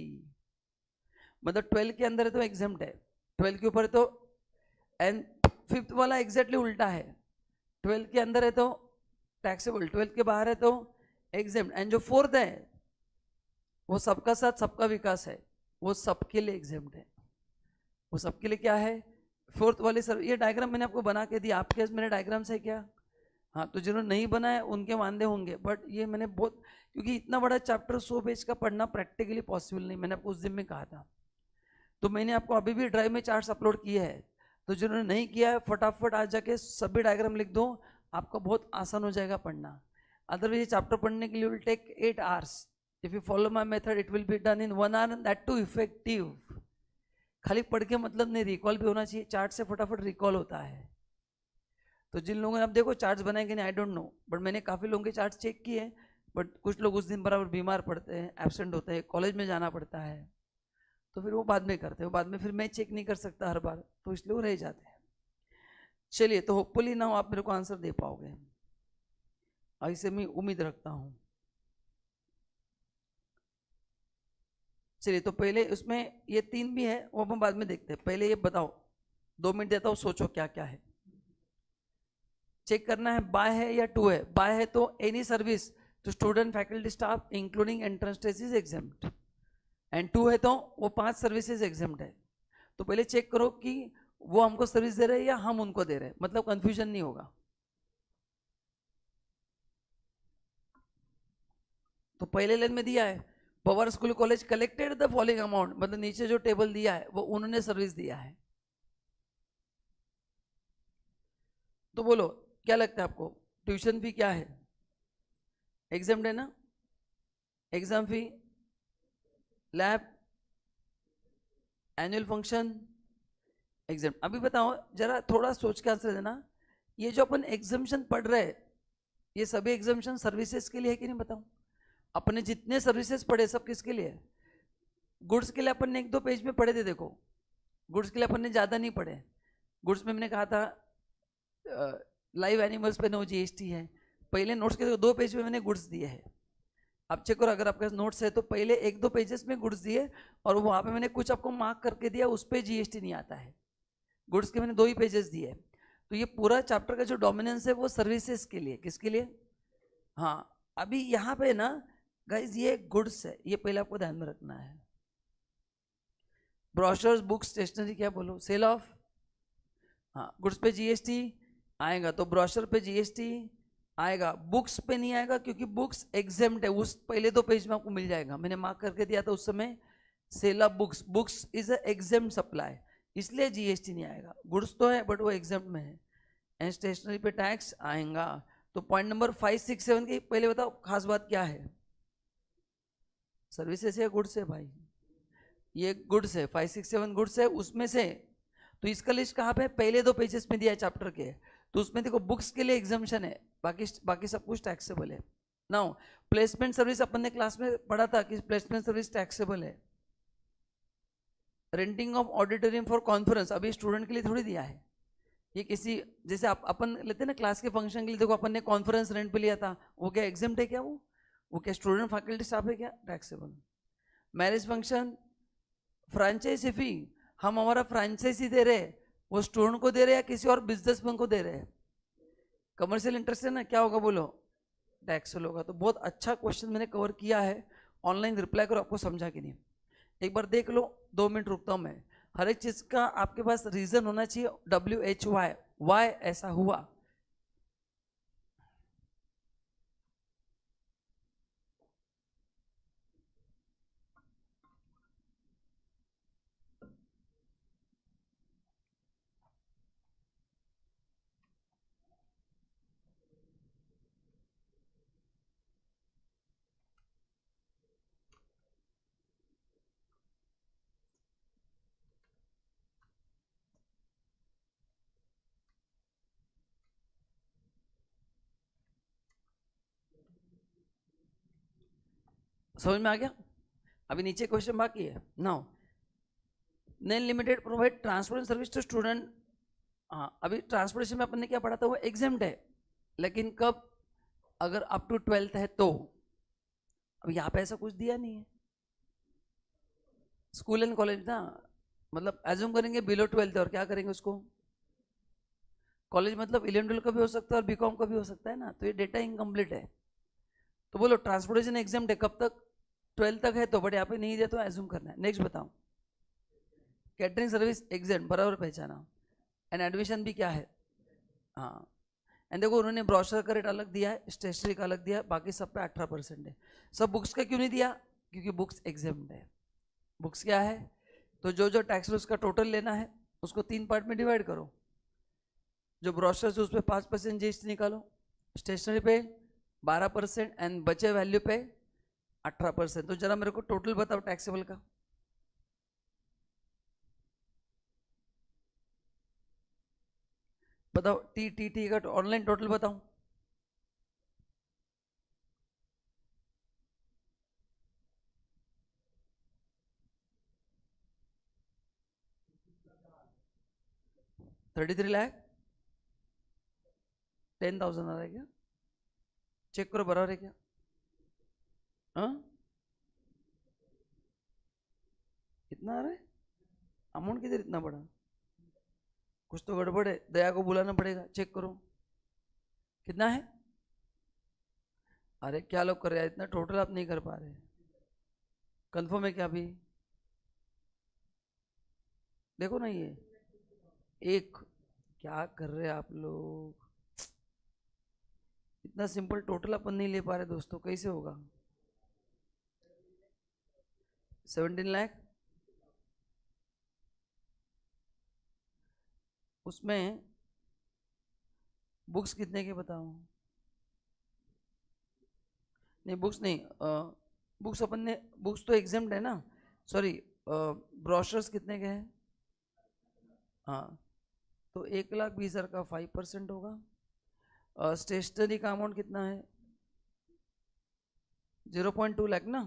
मतलब 12 के अंदर है तो एग्जाम्प्ट है, 12 के ऊपर है तो, एंड 5th वाला एग्जैक्टली उल्टा है, 12 के अंदर है तो टैक्सेबल, 12 के बाहर है तो एग्जाम्प्ट, एंड जो 4th है वो सबका साथ सबका विकास है, वो सबके लिए एग्जाम्प्ट है। वो सबके लिए क्या है? 4th वाले सर। ये डायग्राम मैंने आपको बना के दिया, आपके पास मेरे डायग्राम्स है क्या? हाँ, तो जिन्होंने नहीं बनाया उनके मानदे होंगे, बट ये मैंने बहुत, क्योंकि इतना बड़ा चैप्टर 100 पेज का पढ़ना प्रैक्टिकली पॉसिबल नहीं, मैंने आपको उस दिन में कहा था। तो मैंने आपको अभी भी ड्राइव में चार्ट्स अपलोड किए हैं, तो जिन्होंने नहीं किया है फटाफट आज जाके सभी डायग्राम लिख दो, आपका बहुत आसान हो जाएगा पढ़ना। अदरवाइज ये चैप्टर पढ़ने के लिए will take 8 hours। If you follow my method it will be done in 1 hour, that too effective. खाली पढ़ के मतलब नहीं, रिकॉल भी होना चाहिए, चार्ट से फटाफट रिकॉल होता है। तो जिन लोगों ने, अब देखो चार्ट्स बनाए कि नहीं आई डोंट नो, बट मैंने काफ़ी लोगों के चार्ट्स चेक किए, बट कुछ लोग उस दिन बराबर बीमार पड़ते हैं, एब्सेंट होते हैं, कॉलेज में जाना पड़ता है, तो फिर वो बाद में करते हैं, बाद में फिर मैं चेक नहीं कर सकता हर बार, तो इसलिए वो रह जाते हैं। चलिए, तो होपफुली ना आप मेरे को आंसर दे पाओगे, ऐसे मैं उम्मीद रखता हूँ। चलिए, तो पहले उसमें ये 3 भी है, वो हम बाद में देखते हैं। पहले ये बताओ, 2 मिनट देता हूँ, सोचो क्या क्या है। चेक करना है बाय है या टू है। बाय है तो any service to student faculty staff including entrance test is exempt, and two है तो वो 5 सर्विसेज एग्जाम्प्ट है। तो पहले चेक करो कि वो हमको सर्विस दे रहे हैं या हम उनको दे रहे हैं, मतलब कंफ्यूजन नहीं होगा। तो पहले लाइन में दिया है Pawar school college collected the following amount, मतलब नीचे जो टेबल दिया है वो उन्होंने सर्विस दिया है। तो बोलो क्या लगता है आपको, ट्यूशन फी क्या है? एग्जाम है ना, एग्जाम फी, लैब, एनुअल फंक्शन, एग्जाम। अभी बताओ जरा, थोड़ा सोच के आंसर देना, ये जो अपन एग्जाम्शन पढ़ रहे हैं ये सभी एग्जाम्शन सर्विसेज के लिए है कि नहीं? बताओ, अपने जितने सर्विसेज पढ़े सब किसके लिए है? गुड्स के लिए अपन ने 1-2 पेज में पढ़े थे, देखो गुड्स के लिए अपन ने ज़्यादा नहीं पढ़े। गुड्स में मैंने कहा था लाइव एनिमल्स पे नो जीएसटी है। पहले नोट्स के 2 पेज में मैंने गुड्स दिए हैं। आप चेक करो, अगर आपके पास नोट्स है तो पहले 1-2 पेजेस में गुड्स दिए, और वहाँ पे मैंने कुछ आपको मार्क करके दिया, उस पर जीएसटी नहीं आता है। गुड्स के मैंने 2 ही पेजेस दिए। तो ये पूरा चैप्टर का जो डोमिनेंस है वो सर्विसेज के लिए, किसके लिए? हाँ, अभी यहाँ पे ना गाइज ये गुड्स है, ये पहले आपको ध्यान में रखना है। ब्रोशर्स, बुक्स, स्टेशनरी, क्या बोलो, सेल ऑफ, हाँ गुड्स पे जीएसटी आएगा तो ब्रोशर पे जीएसटी आएगा, बुक्स पे नहीं आएगा क्योंकि बुक्स एग्जेम्प्ट है। उस पहले 2 पेज में आपको मिल जाएगा, मैंने मार्क करके दिया था उस समय, sale of books, books is a exempt supply, इसलिए जीएसटी नहीं आएगा। गुड्स तो है बट वो एग्जेम्प्ट में है। एंड स्टेशनरी पे टैक्स आएगा। तो पॉइंट नंबर 5, 6, 7 की पहले बताओ खास बात क्या है? सर्विसेज है, गुड्स है भाई, ये गुड्स है, 5, 6, 7 गुड्स है उसमें से। तो इसका लिस्ट कहाँ पे? पहले 2 पेजेस में दिया है चैप्टर के, तो उसमें देखो बुक्स के लिए एग्जाम्शन है, बाकी सब कुछ टैक्सेबल है। नाउ प्लेसमेंट सर्विस अपन ने क्लास में पढ़ा था कि प्लेसमेंट सर्विस टैक्सेबल है। Renting of auditorium for conference अभी स्टूडेंट के लिए थोड़ी दिया है, ये किसी, जैसे अपन लेते हैं ना क्लास के फंक्शन के लिए, देखो अपन ने कॉन्फ्रेंस रेंट पे लिया था, वो क्या एग्जाम्प्ट है क्या? वो क्या स्टूडेंट फैकल्टी स्टाफ है क्या? Taxable. Marriage function, franchisee fee, हम हमारा फ्रेंचाइजी दे रहे हैं, वो स्टूडेंट को दे रहे हैं या किसी और बिजनेसमैन को दे रहे हैं? कमर्शियल इंटरेस्ट है ना, क्या होगा बोलो? टैक्सेबल होगा। तो बहुत अच्छा क्वेश्चन मैंने कवर किया है, ऑनलाइन रिप्लाई करो आपको समझा कि नहीं, एक बार देख लो। 2 मिनट रुकता हूँ मैं। हर एक चीज का आपके पास रीजन होना चाहिए, WHY, वाई ऐसा हुआ। समझ में आ गया? अभी नीचे क्वेश्चन बाकी है। Now nail limited provide transportation service to student. हाँ, अभी ट्रांसपोर्टेशन में अपन ने क्या पढ़ा था, वो एग्जाम्ड है, लेकिन कब, अगर अप टू 12th है तो। अब यहाँ पे ऐसा कुछ दिया नहीं है। स्कूल एंड कॉलेज ना, मतलब एज्यूम करेंगे बिलो 12th है, और क्या करेंगे उसको, कॉलेज मतलब 11 का भी हो सकता है और बीकॉम का भी हो सकता है ना, तो ये डेटा इनकम्प्लीट है। तो बोलो ट्रांसपोर्टेशन एग्जाम्ड है कब तक, 12th तक है तो, बट यहाँ पे नहीं दिया तो एज्यूम करना है। नेक्स्ट बताओ, कैटरिंग सर्विस एग्जाम बराबर पहचाना, एंड एडमिशन भी क्या है, हाँ। एंड देखो उन्होंने ब्रोशर का रेट अलग दिया है, स्टेशनरी का अलग दिया है, बाकी सब पे 18% है। सब बुक्स का क्यों नहीं दिया, क्योंकि बुक्स एग्जाम्ड है। बुक्स क्या है, तो जो जो टैक्स उसका टोटल लेना है उसको 3 पार्ट में डिवाइड करो। जो ब्रोशर है उस पर 5% जीएसटी निकालो, स्टेशनरी पे 12% एंड बचे वैल्यू पे 18%। तो जरा मेरे को टोटल बताओ टैक्सेबल का। बताओ टी का ऑनलाइन टोटल बताओ। $33 लाख 10,000 आ रहा है क्या, चेक करो बराबर है क्या, हाँ कितना आ रहा है, अमाउंट किधर इतना बड़ा, कुछ तो गड़बड़ है, दया को बुलाना पड़ेगा, चेक करो कितना है। अरे क्या लोग कर रहे हैं, इतना टोटल आप नहीं कर पा रहे, कंफर्म है क्या अभी, देखो ना ये एक, क्या कर रहे हैं आप लोग, इतना सिंपल टोटल अपन नहीं ले पा रहे दोस्तों, कैसे होगा। 17 लाख, उसमें बुक्स कितने के बताओ, नहीं बुक्स नहीं, बुक्स अपन ने, बुक्स तो एग्जाम्ड है ना, सॉरी, ब्रोशर्स कितने के हैं, हाँ, तो 1,20,000 का 5% होगा। स्टेशनरी का अमाउंट कितना है, 0.2 लाख ना,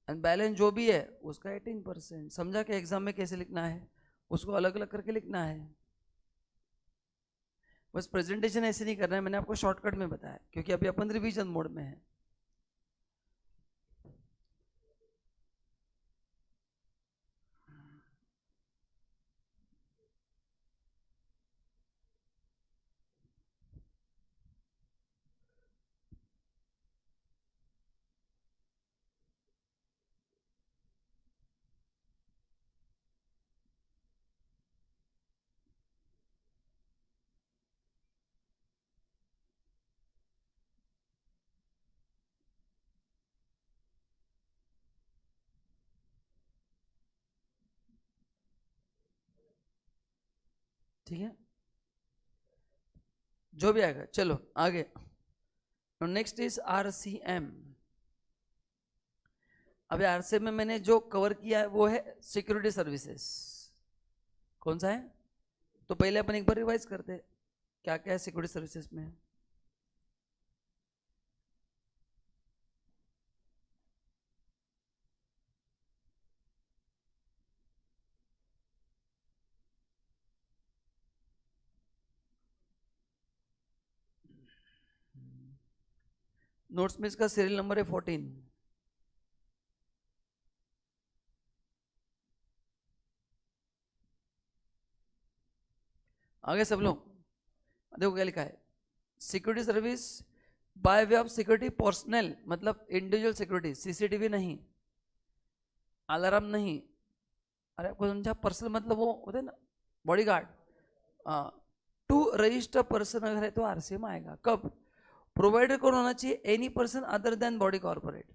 एंड बैलेंस जो भी है उसका 18%। समझा कि एग्जाम में कैसे लिखना है, उसको अलग अलग करके लिखना है। बस प्रेजेंटेशन ऐसे नहीं करना है, मैंने आपको शॉर्टकट में बताया, क्योंकि अभी अपन रिवीजन मोड में है। ठीक है, जो भी आएगा, चलो आगे। Next is RCM। अभी RCM में मैंने जो कवर किया है वो है सिक्योरिटी सर्विसेज। कौन सा है, तो पहले अपन एक बार रिवाइज करते हैं क्या क्या है सिक्योरिटी सर्विसेज में। नोट्स में इसका सीरियल नंबर है 14। आगे सब लोग देखो क्या लिखा है, security service by way of security personal, मतलब इंडिविजुअल सिक्योरिटी, सीसीटीवी नहीं, अलार्म नहीं, अरे आपको समझा, पर्सनल मतलब वो होते हैं ना बॉडीगार्ड, टू रजिस्टर पर्सन अगर है तो RCM आएगा। कब, प्रोवाइडर कौन होना चाहिए, any person other than body corporate.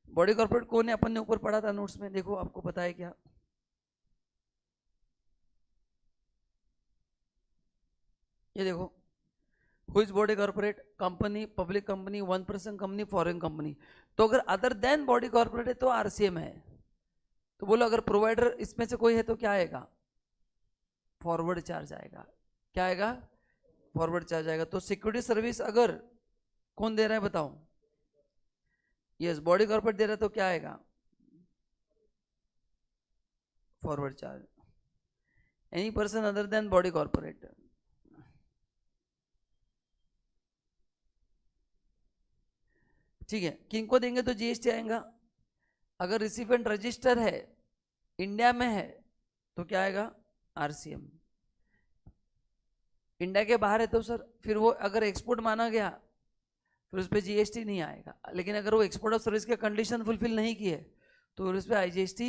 Body corporate कौन है, अपन ने ऊपर पढ़ा था नोट्स में, देखो आपको पता है क्या, ये देखो, who is body corporate, company, public company, 1% company, foreign company. तो अगर अदर देन बॉडी कॉर्पोरेट है तो RCM है। तो बोलो अगर प्रोवाइडर इसमें से कोई है तो क्या आएगा, फॉरवर्ड चार्ज आएगा, क्या आएगा, फॉरवर्ड चार्ज आएगा। तो सिक्योरिटी सर्विस अगर कौन दे रहा है बताओ, यस, बॉडी कॉर्पोरेट दे रहा है तो क्या आएगा? Forward charge. Any person other than body corporate. ठीक है, किनको देंगे तो जीएसटी आएगा? अगर रिसिपेंट रजिस्टर है, इंडिया में है, तो क्या आएगा? आरसीएम। इंडिया के बाहर है तो सर फिर वो अगर एक्सपोर्ट माना गया फिर उस पर जीएसटी नहीं आएगा, लेकिन अगर वो एक्सपोर्ट ऑफ सर्विस के कंडीशन फुलफिल नहीं की है तो उस पर आईजीएसटी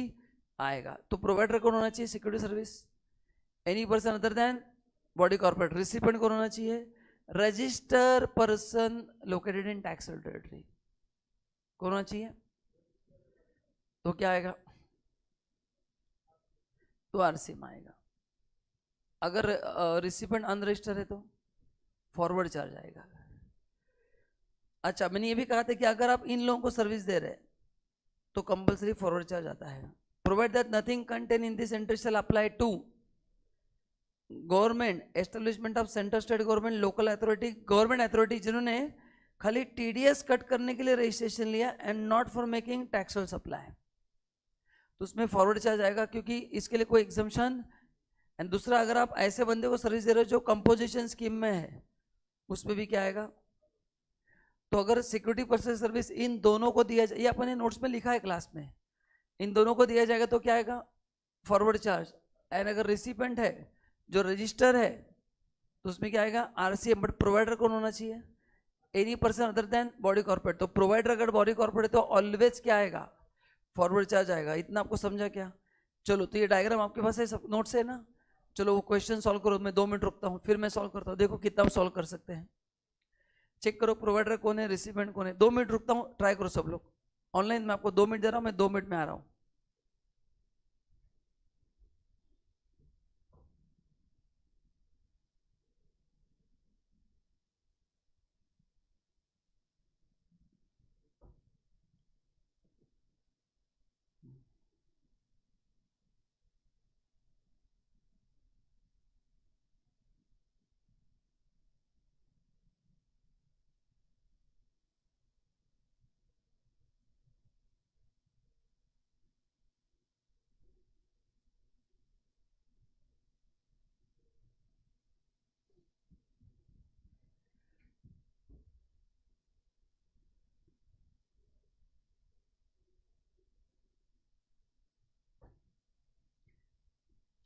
आएगा। तो प्रोवाइडर कौन होना चाहिए? Security service. Any person other than body corporate. Recipient कौन होना चाहिए? Register person located in taxable territory. कौन होना चाहिए? तो क्या आएगा? तो आरसीएम आएगा। अगर रिसिपेंट अनरजिस्टर्ड है तो फॉरवर्ड चार्ज आएगा। अच्छा, मैंने ये भी कहा था कि अगर आप इन लोगों को सर्विस दे रहे हैं तो कंपलसरी फॉरवर्ड चार्ज आता है। Provide that nothing contain in this interest shall apply to government, establishment of central state government, local authority, government authority जिन्होंने खाली टीडीएस कट करने के लिए रजिस्ट्रेशन लिया and not for making taxable supply, तो उसमें फॉरवर्ड चार्ज आएगा क्योंकि इसके लिए कोई एग्जम्पशन। एंड दूसरा, अगर आप ऐसे बंदे को सर्विस दे रहे हो जो कंपोजिशन स्कीम में है, उसमें भी क्या आएगा? तो अगर सिक्योरिटी पर्सन सर्विस इन दोनों को दिया जाए, ये अपने नोट्स में लिखा है क्लास में, इन दोनों को दिया जाएगा तो क्या आएगा? Forward charge. एंड अगर रिसिपेंट है जो रजिस्टर है तो उसमें क्या आएगा? आरसीएम। बट प्रोवाइडर कौन होना चाहिए? Any person other than body corporate. तो प्रोवाइडर अगर बॉडी कॉर्पोरेट है तो ऑलवेज क्या आएगा? फॉरवर्ड चार्ज आएगा। इतना आपको समझा क्या? चलो, तो ये डायग्राम आपके पास है, सब नोट्स है ना? चलो वो क्वेश्चन सॉल्व करो, मैं 2 मिनट रुकता हूँ फिर मैं सॉल्व करता हूँ, देखो कितना सॉल्व कर सकते हैं। चेक करो प्रोवाइडर कौन है, रिसिपेंट कौन है। 2 मिनट रुकता हूँ, ट्राई करो सब लोग। ऑनलाइन में आपको 2 मिनट दे रहा हूँ, मैं 2 मिनट में आ रहा हूँ।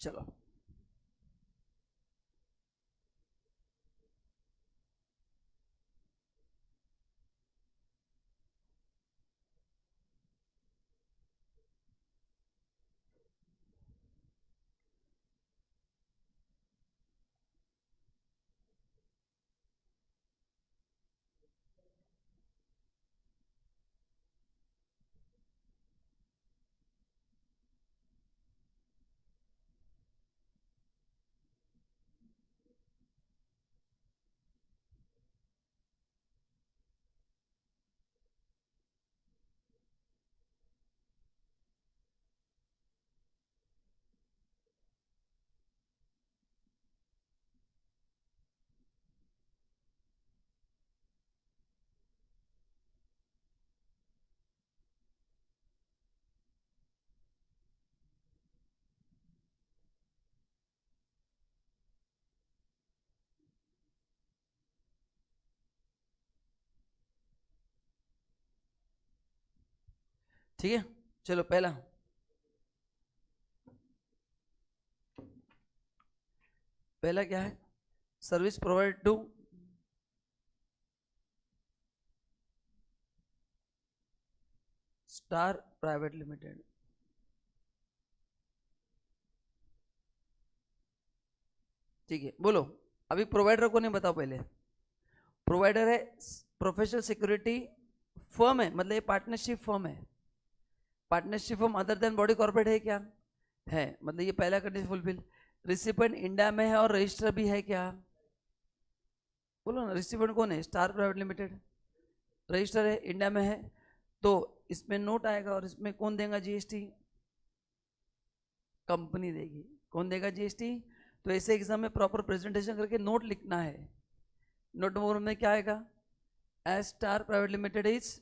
चलो, ठीक है। चलो, पहला क्या है? Service provide to star private limited. ठीक है, बोलो अभी प्रोवाइडर को नहीं बताओ पहले। प्रोवाइडर है प्रोफेशनल सिक्योरिटी फर्म है, मतलब ये पार्टनरशिप फर्म है। Partnership firm other than body corporate है क्या? है, मतलब ये पहला कंडीशन फुलफिल। रिसिपेंट इंडिया में है और रजिस्टर भी है क्या? बोलो ना, रिसिपेंट कौन है? Star private limited. रजिस्टर है, इंडिया में है, तो इसमें नोट आएगा और इसमें कौन देगा जीएसटी? कंपनी देगी। कौन देगा जीएसटी? तो ऐसे एग्जाम में प्रॉपर प्रेजेंटेशन करके नोट लिखना है। नोट नंबर में क्या आएगा? As star private limited is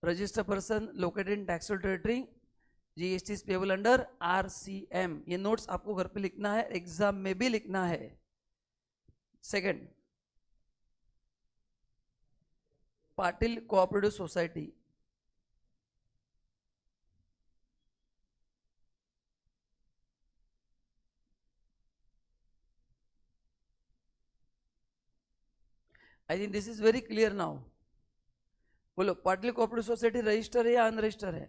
register person located in taxable territory, GST is payable under RCM. ये नोट्स आपको घर पे लिखना है, एग्जाम में भी लिखना है। Second, Patil cooperative society, I think this is very clear now. बोलो, पाटिल कोऑपरेटिव सोसाइटी रजिस्टर है या अनरजिस्टर है?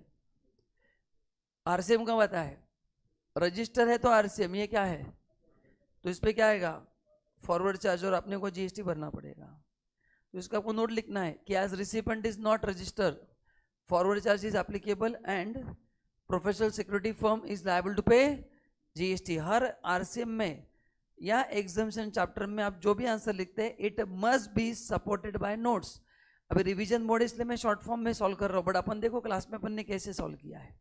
आरसीएम का बता है, रजिस्टर है तो आरसीएम, ये क्या है? तो इस पे क्या आएगा? फॉरवर्ड चार्ज, और अपने को जीएसटी भरना पड़ेगा। तो इसका आपको नोट लिखना है कि as recipient is not register, forward charge is applicable and professional security firm is liable to pay GST. हर आरसीएम में या एग्जामिनेशन चैप्टर में आप जो भी आंसर लिखते हैं, it must be supported by notes. अभी रिवीजन मोड इसलिए मैं शॉर्ट फॉर्म में सॉल्व कर रहा हूँ, बट अपन देखो क्लास में अपन ने कैसे सॉल्व किया है।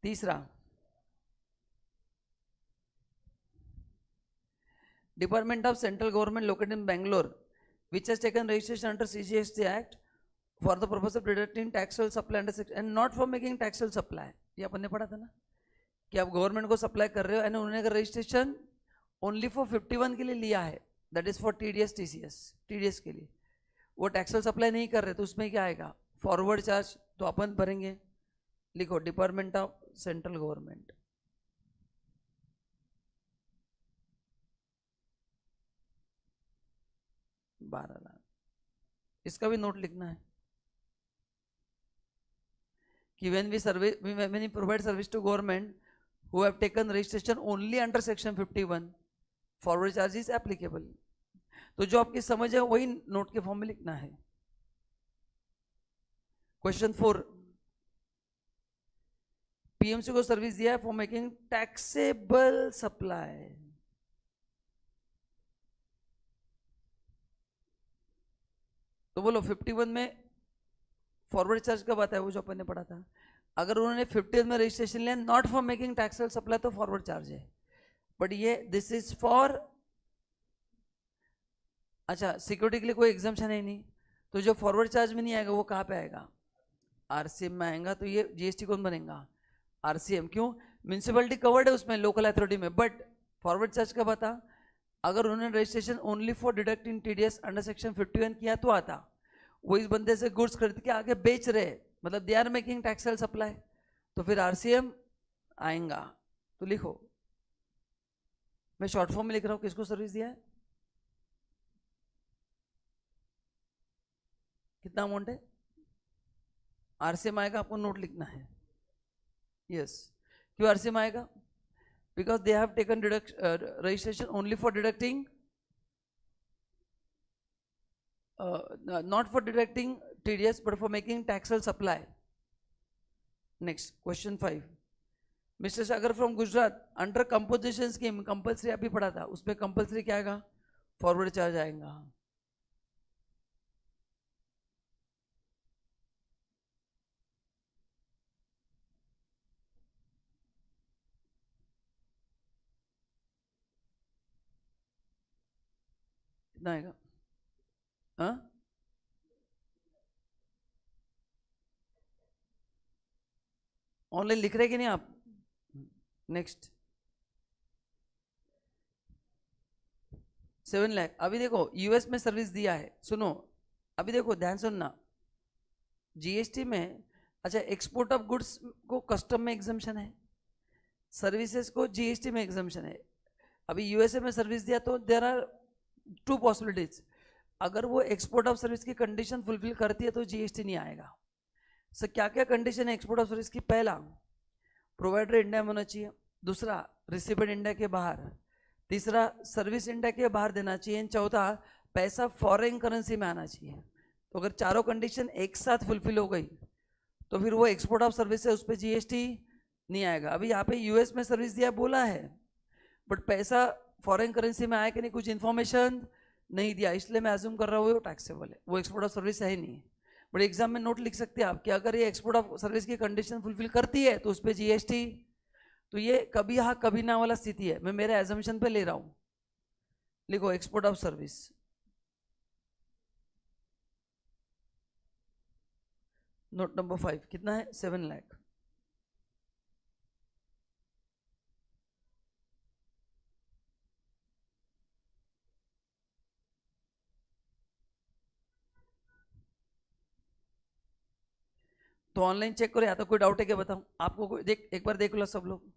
तीसरा, department of central government located in Bangalore which has taken registration under CGST act for the purpose of deducting taxable supply under and not for making taxable supply. ये अपन ने पढ़ा था ना कि आप गवर्नमेंट को सप्लाई कर रहे हो एंड उन्होंने रजिस्ट्रेशन ओनली फॉर 51 के लिए लिया है, that is for TDS TCS, TDS के लिए वो टैक्सेबल सप्लाई नहीं कर रहे, तो उसमें क्या आएगा? फॉरवर्ड चार्ज, तो अपन भरेंगे। लिखो, डिपार्टमेंट ऑफ सेंट्रल गवर्नमेंट, $12,00,000। इसका भी नोट लिखना है कि when we provide service to government who have taken registration only under section 51, forward charge is applicable। तो जो आपकी समझ है वही नोट के फॉर्म में लिखना है। क्वेश्चन 4, पीएमसी को सर्विस दिया है फॉर मेकिंग टैक्सेबल सप्लाई। तो बोलो 51 में फॉरवर्ड चार्ज कब आता है? वो जो अपन ने पढ़ा था। अगर उन्होंने 51 में रजिस्ट्रेशन लिया not for making taxable supply, तो फॉरवर्ड चार्ज है। बट ये दिस इज फॉर, अच्छा सिक्योरिटी के लिए कोई एग्जाम्पशन है नहीं, तो जो फॉरवर्ड चार्ज में नहीं आएगा वो कहाँ पे आएगा? आरसीएम में आएगा। तो ये जीएसटी कौन बनेगा? आरसीएम। क्यों? म्यूनिसिपैलिटी कवर्ड है उसमें, लोकल अथॉरिटी में, बट फॉरवर्ड चार्ज कब आता? अगर उन्होंने registration only for deducting TDS under section 51 किया तो आता। वो इस बंदे से गुड्स खरीद के आगे बेच रहे, मतलब they are making taxable supply, तो फिर आरसीएम आएगा। तो लिखो, मैं शॉर्ट फॉर्म में लिख रहा हूं, किसको सर्विस दिया है, कितना अमाउंट है, आरसीएम आएगा। आपको नोट लिखना है। यस, क्यों आरसीएम आएगा? Because they have taken registration only for deducting, not for deducting TDS but for making taxable supply. Next, question 5, Mr. Sagar from Gujarat under composition scheme compulsory अभी पढ़ा था, उसमें compulsory क्या आएगा? फॉरवर्ड चार्ज आएगा। कितना आएगा? ऑनलाइन लिख रहे कि नहीं आप? नेक्स्ट, 7 लाख। अभी देखो यूएस में सर्विस दिया है, सुनो अभी देखो ध्यान सुनना, जीएसटी में, अच्छा एक्सपोर्ट ऑफ गुड्स को कस्टम में एग्जम्पशन है, सर्विसेज को जीएसटी में एग्जम्पशन है। अभी यूएसए में सर्विस दिया तो देयर आर 2 पॉसिबिलिटीज, अगर वो एक्सपोर्ट ऑफ सर्विस की कंडीशन फुलफिल करती है तो जीएसटी नहीं आएगा। सर क्या क्या कंडीशन है एक्सपोर्ट ऑफ सर्विस की? पहला, प्रोवाइडर इंडिया में होना चाहिए, दूसरा रिसिपेंट इंडिया के बाहर, तीसरा सर्विस इंडिया के बाहर देना चाहिए, चौथा पैसा फॉरेन करेंसी में आना चाहिए। तो अगर चारों कंडीशन एक साथ फुलफिल हो गई तो फिर वो एक्सपोर्ट ऑफ सर्विस है, उस पर जीएसटी नहीं आएगा। अभी यहाँ पे यूएस में सर्विस दिया बोला है, बट पैसा फॉरेन करेंसी में आया कि नहीं, कुछ इन्फॉर्मेशन नहीं दिया, इसलिए मैं एज्यूम कर रहा हूँ वो टैक्सेबल है, वो एक्सपोर्ट ऑफ सर्विस है ही नहीं। बट एग्जाम में नोट लिख सकते हैं आप कि अगर ये एक्सपोर्ट ऑफ सर्विस की कंडीशन फुलफिल करती है तो उस पर जीएसटी, तो ये कभी हाँ कभी ना वाला स्थिति है, मैं मेरे एजम्पशन पे ले रहा हूँ। लिखो export of service, note number 5 कितना है, 7 लाख। तो ऑनलाइन चेक करो, या तो कोई डाउट है क्या बताऊं आपको, कोई देख एक बार देख लो सब लोग।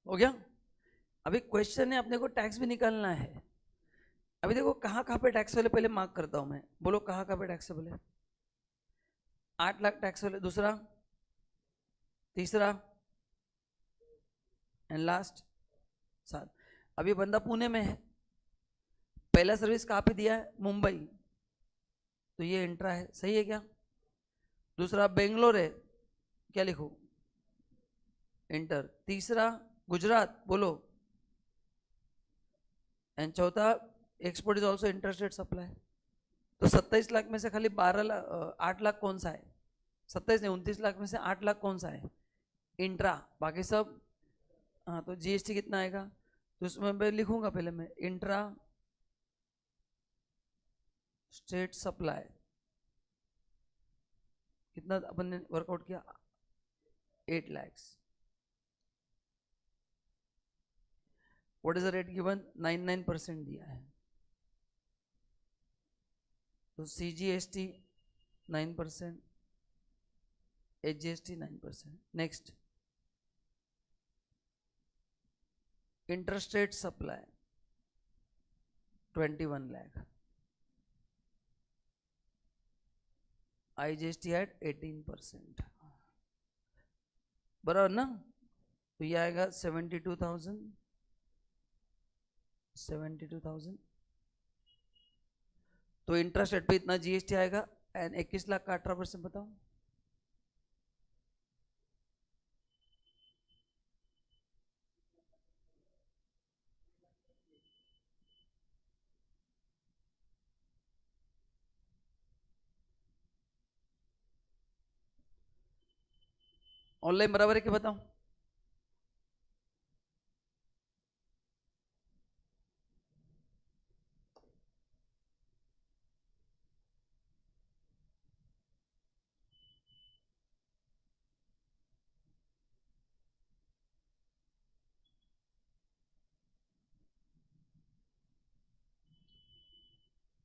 हो गया। अभी क्वेश्चन है अपने को टैक्स भी निकालना है। अभी देखो कहाँ कहाँ पे टैक्स वाले, पहले मार्क करता हूं मैं, बोलो कहाँ कहाँ पे टैक्सेबल है। 8 लाख टैक्स वाले, दूसरा, तीसरा एंड लास्ट 7। अभी बंदा पुणे में है, पहला सर्विस कहाँ पे दिया है, मुंबई, तो ये इंट्रा है, सही है क्या। दूसरा बेंगलोर है, क्या लिखो, इंटर। तीसरा गुजरात, बोलो। एंड चौथा export is also interstate supply. तो 27 लाख में से खाली 8 लाख कौन सा है, 27 नहीं 29 लाख में से 8 लाख कौन सा है, इंट्रा, बाकी सब। हाँ तो जीएसटी कितना आएगा, तो उसमें मैं लिखूंगा पहले मैं, इंट्रा स्टेट सप्लाई कितना अपन ने वर्कआउट किया, 8 lakhs। What is the rate given, 99% दिया है, तो CGST 9%, SGST 9%। Next interstate supply 21 lakh, IGST at 18%, बराबर ना। तो ये आएगा 72,000। तो इंटरेस्ट रेट पे इतना जीएसटी आएगा, एंड 21 लाख का 18% बताओ। ऑनलाइन बराबर है क्या बताओ।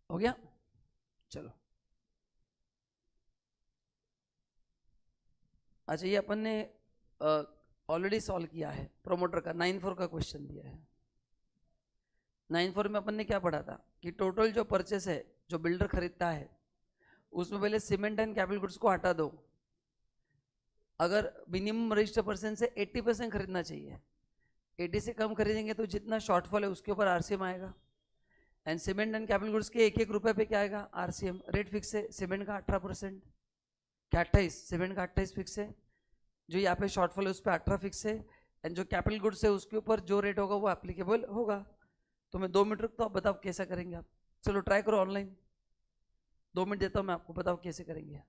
हो गया, चलो। अच्छा ये अपन ने ऑलरेडी सॉल्व किया है, प्रोमोटर का 9.4 का क्वेश्चन दिया है। 9.4 में अपन ने क्या पढ़ा था कि टोटल जो परचेस है, जो बिल्डर खरीदता है, उसमें पहले सीमेंट एंड कैपिटल गुड्स को हटा दो। अगर मिनिमम रजिस्टर पर्सन से 80% खरीदना चाहिए, 80 से कम खरीदेंगे तो जितना शॉर्टफॉल है उसके ऊपर आरसीएम आएगा। And cement and capital goods के 1-1 रुपए पे क्या आएगा, आरसीएम। रेट फिक्स है, सीमेंट का 18%, क्या 28, सीमेंट का 28 फिक्स है, जो यहाँ पे शॉर्टफॉल है उस पर 18 फिक्स है, एंड जो कैपिटल गुड्स है उसके ऊपर जो रेट होगा वो एप्लीकेबल होगा। तो मैं 2 मिनट रुकता हूँ, बताओ कैसा करेंगे आप। चलो ट्राई करो ऑनलाइन, 2 मिनट देता हूँ मैं आपको, बताओ कैसे करेंगे।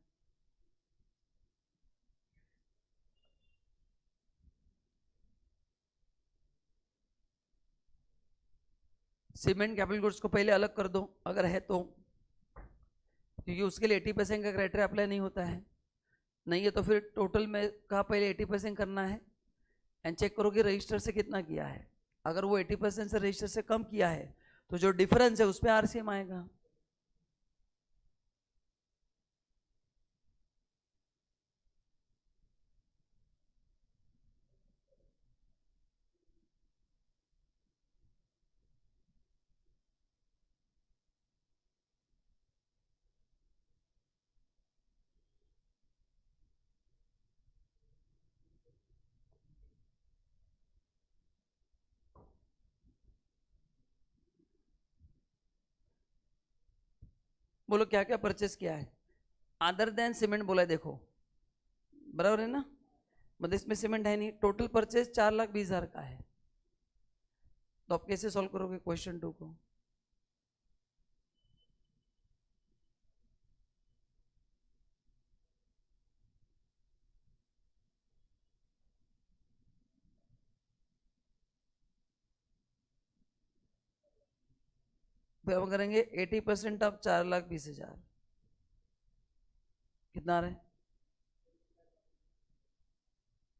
सीमेंट कैपिटल गुड्स को पहले अलग कर दो अगर है तो, क्योंकि उसके लिए 80% का क्राइटेरिया अप्लाई नहीं होता है। नहीं है तो फिर टोटल में का पहले 80% करना है, एंड चेक करो कि रजिस्टर से कितना किया है। अगर वो 80% से रजिस्टर से कम किया है तो जो डिफरेंस है उस पर आरसीएम आएगा। बोलो क्या क्या परचेस किया है, अदर देन सीमेंट बोला है, देखो बराबर है ना, मतलब इसमें सीमेंट है नहीं, टोटल परचेस 4,20,000 का है। तो आप कैसे सॉल्व करोगे क्वेश्चन 2 को? फिर हम करेंगे 80% ऑफ 4,20,000, कितना आ रहा है?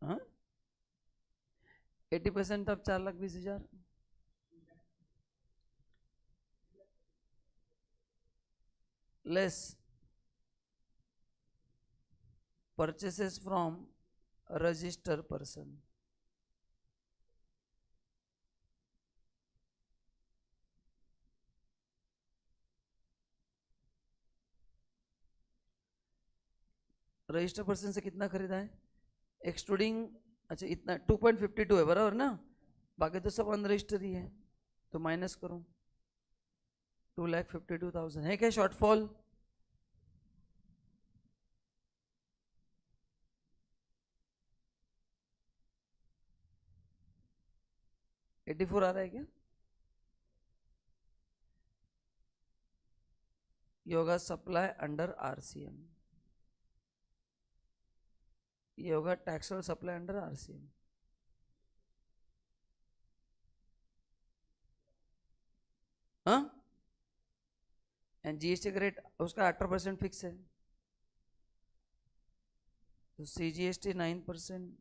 हाँ, 80% of 4,20,000 less purchases from register person. Register person से कितना खरीदा है एक्सक्लूडिंग, अच्छा इतना 2.52 है बराबर ना, बाकी तो सब अनरजिस्टर ही है, तो माइनस करो 2,52,000 है क्या शॉर्टफॉल? एटी फोर आ रहा है क्या? ये होगा सप्लाई अंडर आरसीएम, ये होगा टैक्सेबल सप्लाई अंडर आरसीएम। हाँ, एंड जीएसटी का रेट उसका 18% फिक्स है, तो सीजीएसटी 9%,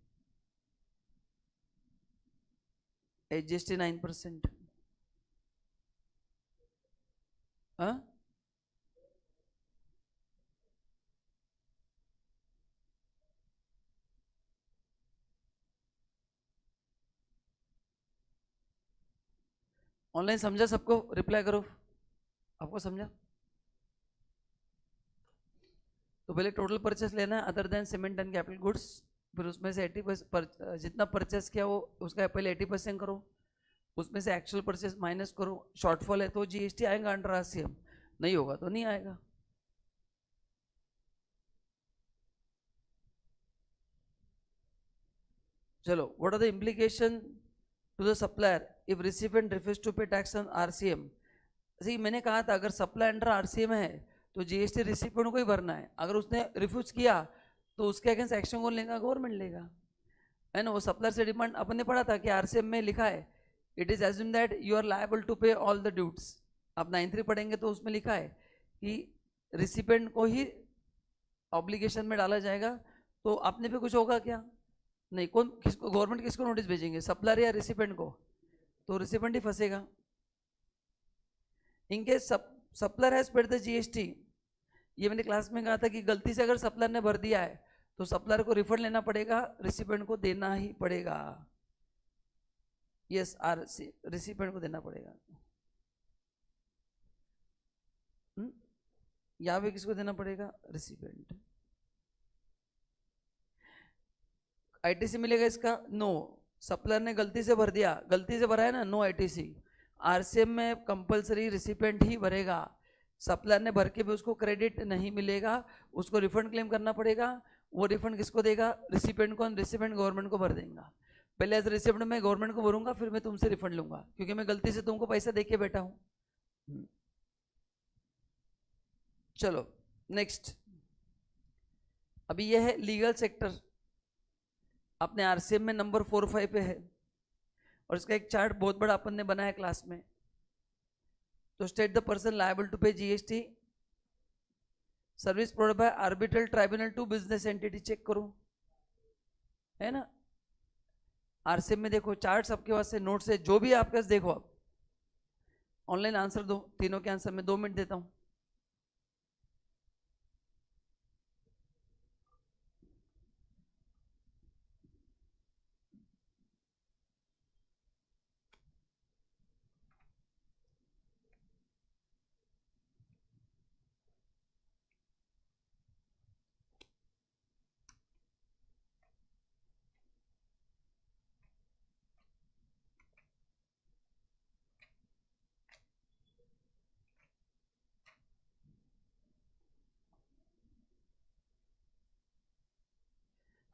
एचजीएसटी 9%। हाँ, ऑनलाइन समझा सबको? रिप्लाई करो, आपको समझा? तो पहले टोटल परचेस लेना है other than cement and capital goods, फिर उसमें से 80% जितना परचेस किया वो उसका पहले 80% करो, उसमें से एक्चुअल परचेस माइनस करो, शॉर्टफॉल है तो जीएसटी आएगा अंडर आरसीएम, नहीं होगा तो नहीं आएगा। चलो, what are the implication to the supplier if recipient refuse to pay tax on RCM? जी मैंने कहा था अगर सप्लाई अंडर आरसीएम है तो जीएसटी रिसिपिएंट को ही भरना है, अगर उसने रिफ्यूज किया तो उसके अगेंस्ट एक्शन कौन लेगा? गवर्नमेंट लेगा, है ना। वो सप्लायर से डिमांड अपन ने पढ़ा था कि आरसीएम में लिखा है it is assume that you are liable to pay all the duties. आप 9(3) पढ़ेंगे तो उसमें लिखा है कि रिसिपेंट को ही ऑब्लिगेशन में डाला जाएगा, तो अपने पे कुछ होगा क्या? नहीं, कौन किसको, गवर्नमेंट किसको नोटिस भेजेंगे, सप्लायर या रिसिपेंट को? तो रिसिपेंट ही फंसेगा। इनके supplier has paid the GST, ये मैंने क्लास में कहा था कि गलती से अगर सप्लायर ने भर दिया है तो सप्लायर को रिफंड लेना पड़ेगा, रिसिपेंट को देना ही पड़ेगा। यस, आर रिसिपेंट को देना पड़ेगा। यहाँ पे किसको देना पड़ेगा? रिसिपेंट। आईटीसी मिलेगा इसका? नो, सप्लायर ने गलती से भर दिया, गलती से भरा है ना, नो आईटीसी। आरसीएम में कंपलसरी रिसिपेंट ही भरेगा, सप्लायर ने भर के भी उसको क्रेडिट नहीं मिलेगा, उसको रिफंड क्लेम करना पड़ेगा। वो रिफंड किसको देगा? रिसिपेंट को, रिसिपेंट गवर्नमेंट को भर देगा। पहले एज रिसिपेंट मैं गवर्नमेंट को भरूंगा, फिर मैं तुमसे रिफंड लूंगा, क्योंकि मैं गलती से तुमको पैसा दे के बैठा हूं। चलो नेक्स्ट, अभी यह है लीगल सेक्टर, अपने आरसीएम में नंबर 4-5 पे है, और इसका एक चार्ट बहुत बड़ा अपन ने बनाया क्लास में। तो state the person liable to pay GST, service provide by arbitral tribunal to business entity, check करो, है ना। आरसीएम में देखो चार्ट आपके पास है, नोट्स है, जो भी आपके पास देखो, आप ऑनलाइन आंसर दो, तीनों के आंसर में 2 मिनट देता हूं।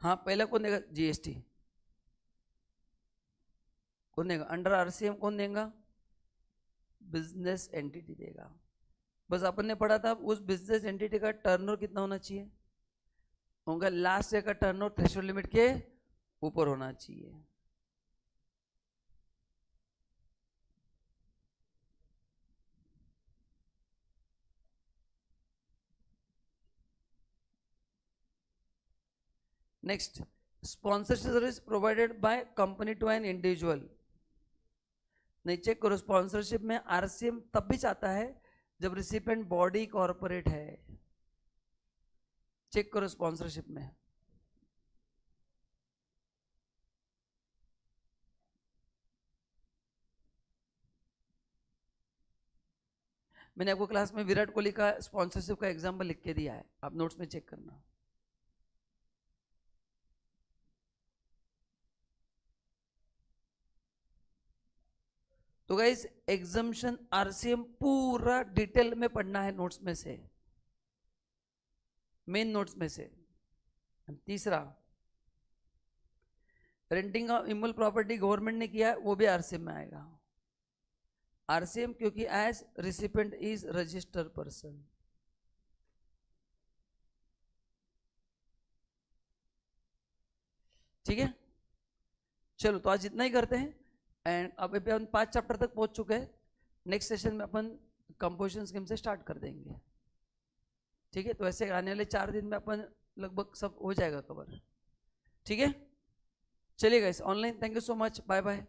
हाँ पहला कौन देगा जीएसटी, कौन देगा अंडर आरसीएम, कौन देगा बिजनेस एंटिटी देगा। बस अपन ने पढ़ा था उस बिजनेस एंटिटी का टर्नओवर कितना होना चाहिए, उनका लास्ट ईयर का टर्नओवर थ्रेशोल्ड लिमिट के ऊपर होना चाहिए। Next, sponsorship service provided by company to an individual. नहीं, चेक करो स्पॉन्सरशिप में आरसीएम तब भी चाहता है जब रिसिपेंट बॉडी कॉर्पोरेट है। चेक करो स्पॉन्सरशिप में, मैंने आपको क्लास में विराट कोहली का स्पॉन्सरशिप का एग्जांपल लिख के दिया है, आप नोट्स में चेक करना। तो गाइस एग्जम्पशन आरसीएम पूरा डिटेल में पढ़ना है नोट्स में से, मेन नोट्स में से। तीसरा, renting of email property government ने किया है, वो भी आरसीएम में आएगा। आरसीएम क्योंकि as recipient is registered person. ठीक है, चलो तो आज इतना ही करते हैं। एंड अब अपन 5 चैप्टर तक पहुंच चुके हैं। नेक्स्ट सेशन में अपन कंपोजिशन स्कीम से स्टार्ट कर देंगे। ठीक है, तो ऐसे आने वाले 4 दिन में अपन लगभग सब हो जाएगा कवर। ठीक है, चलिए guys online, thank you so much, bye bye.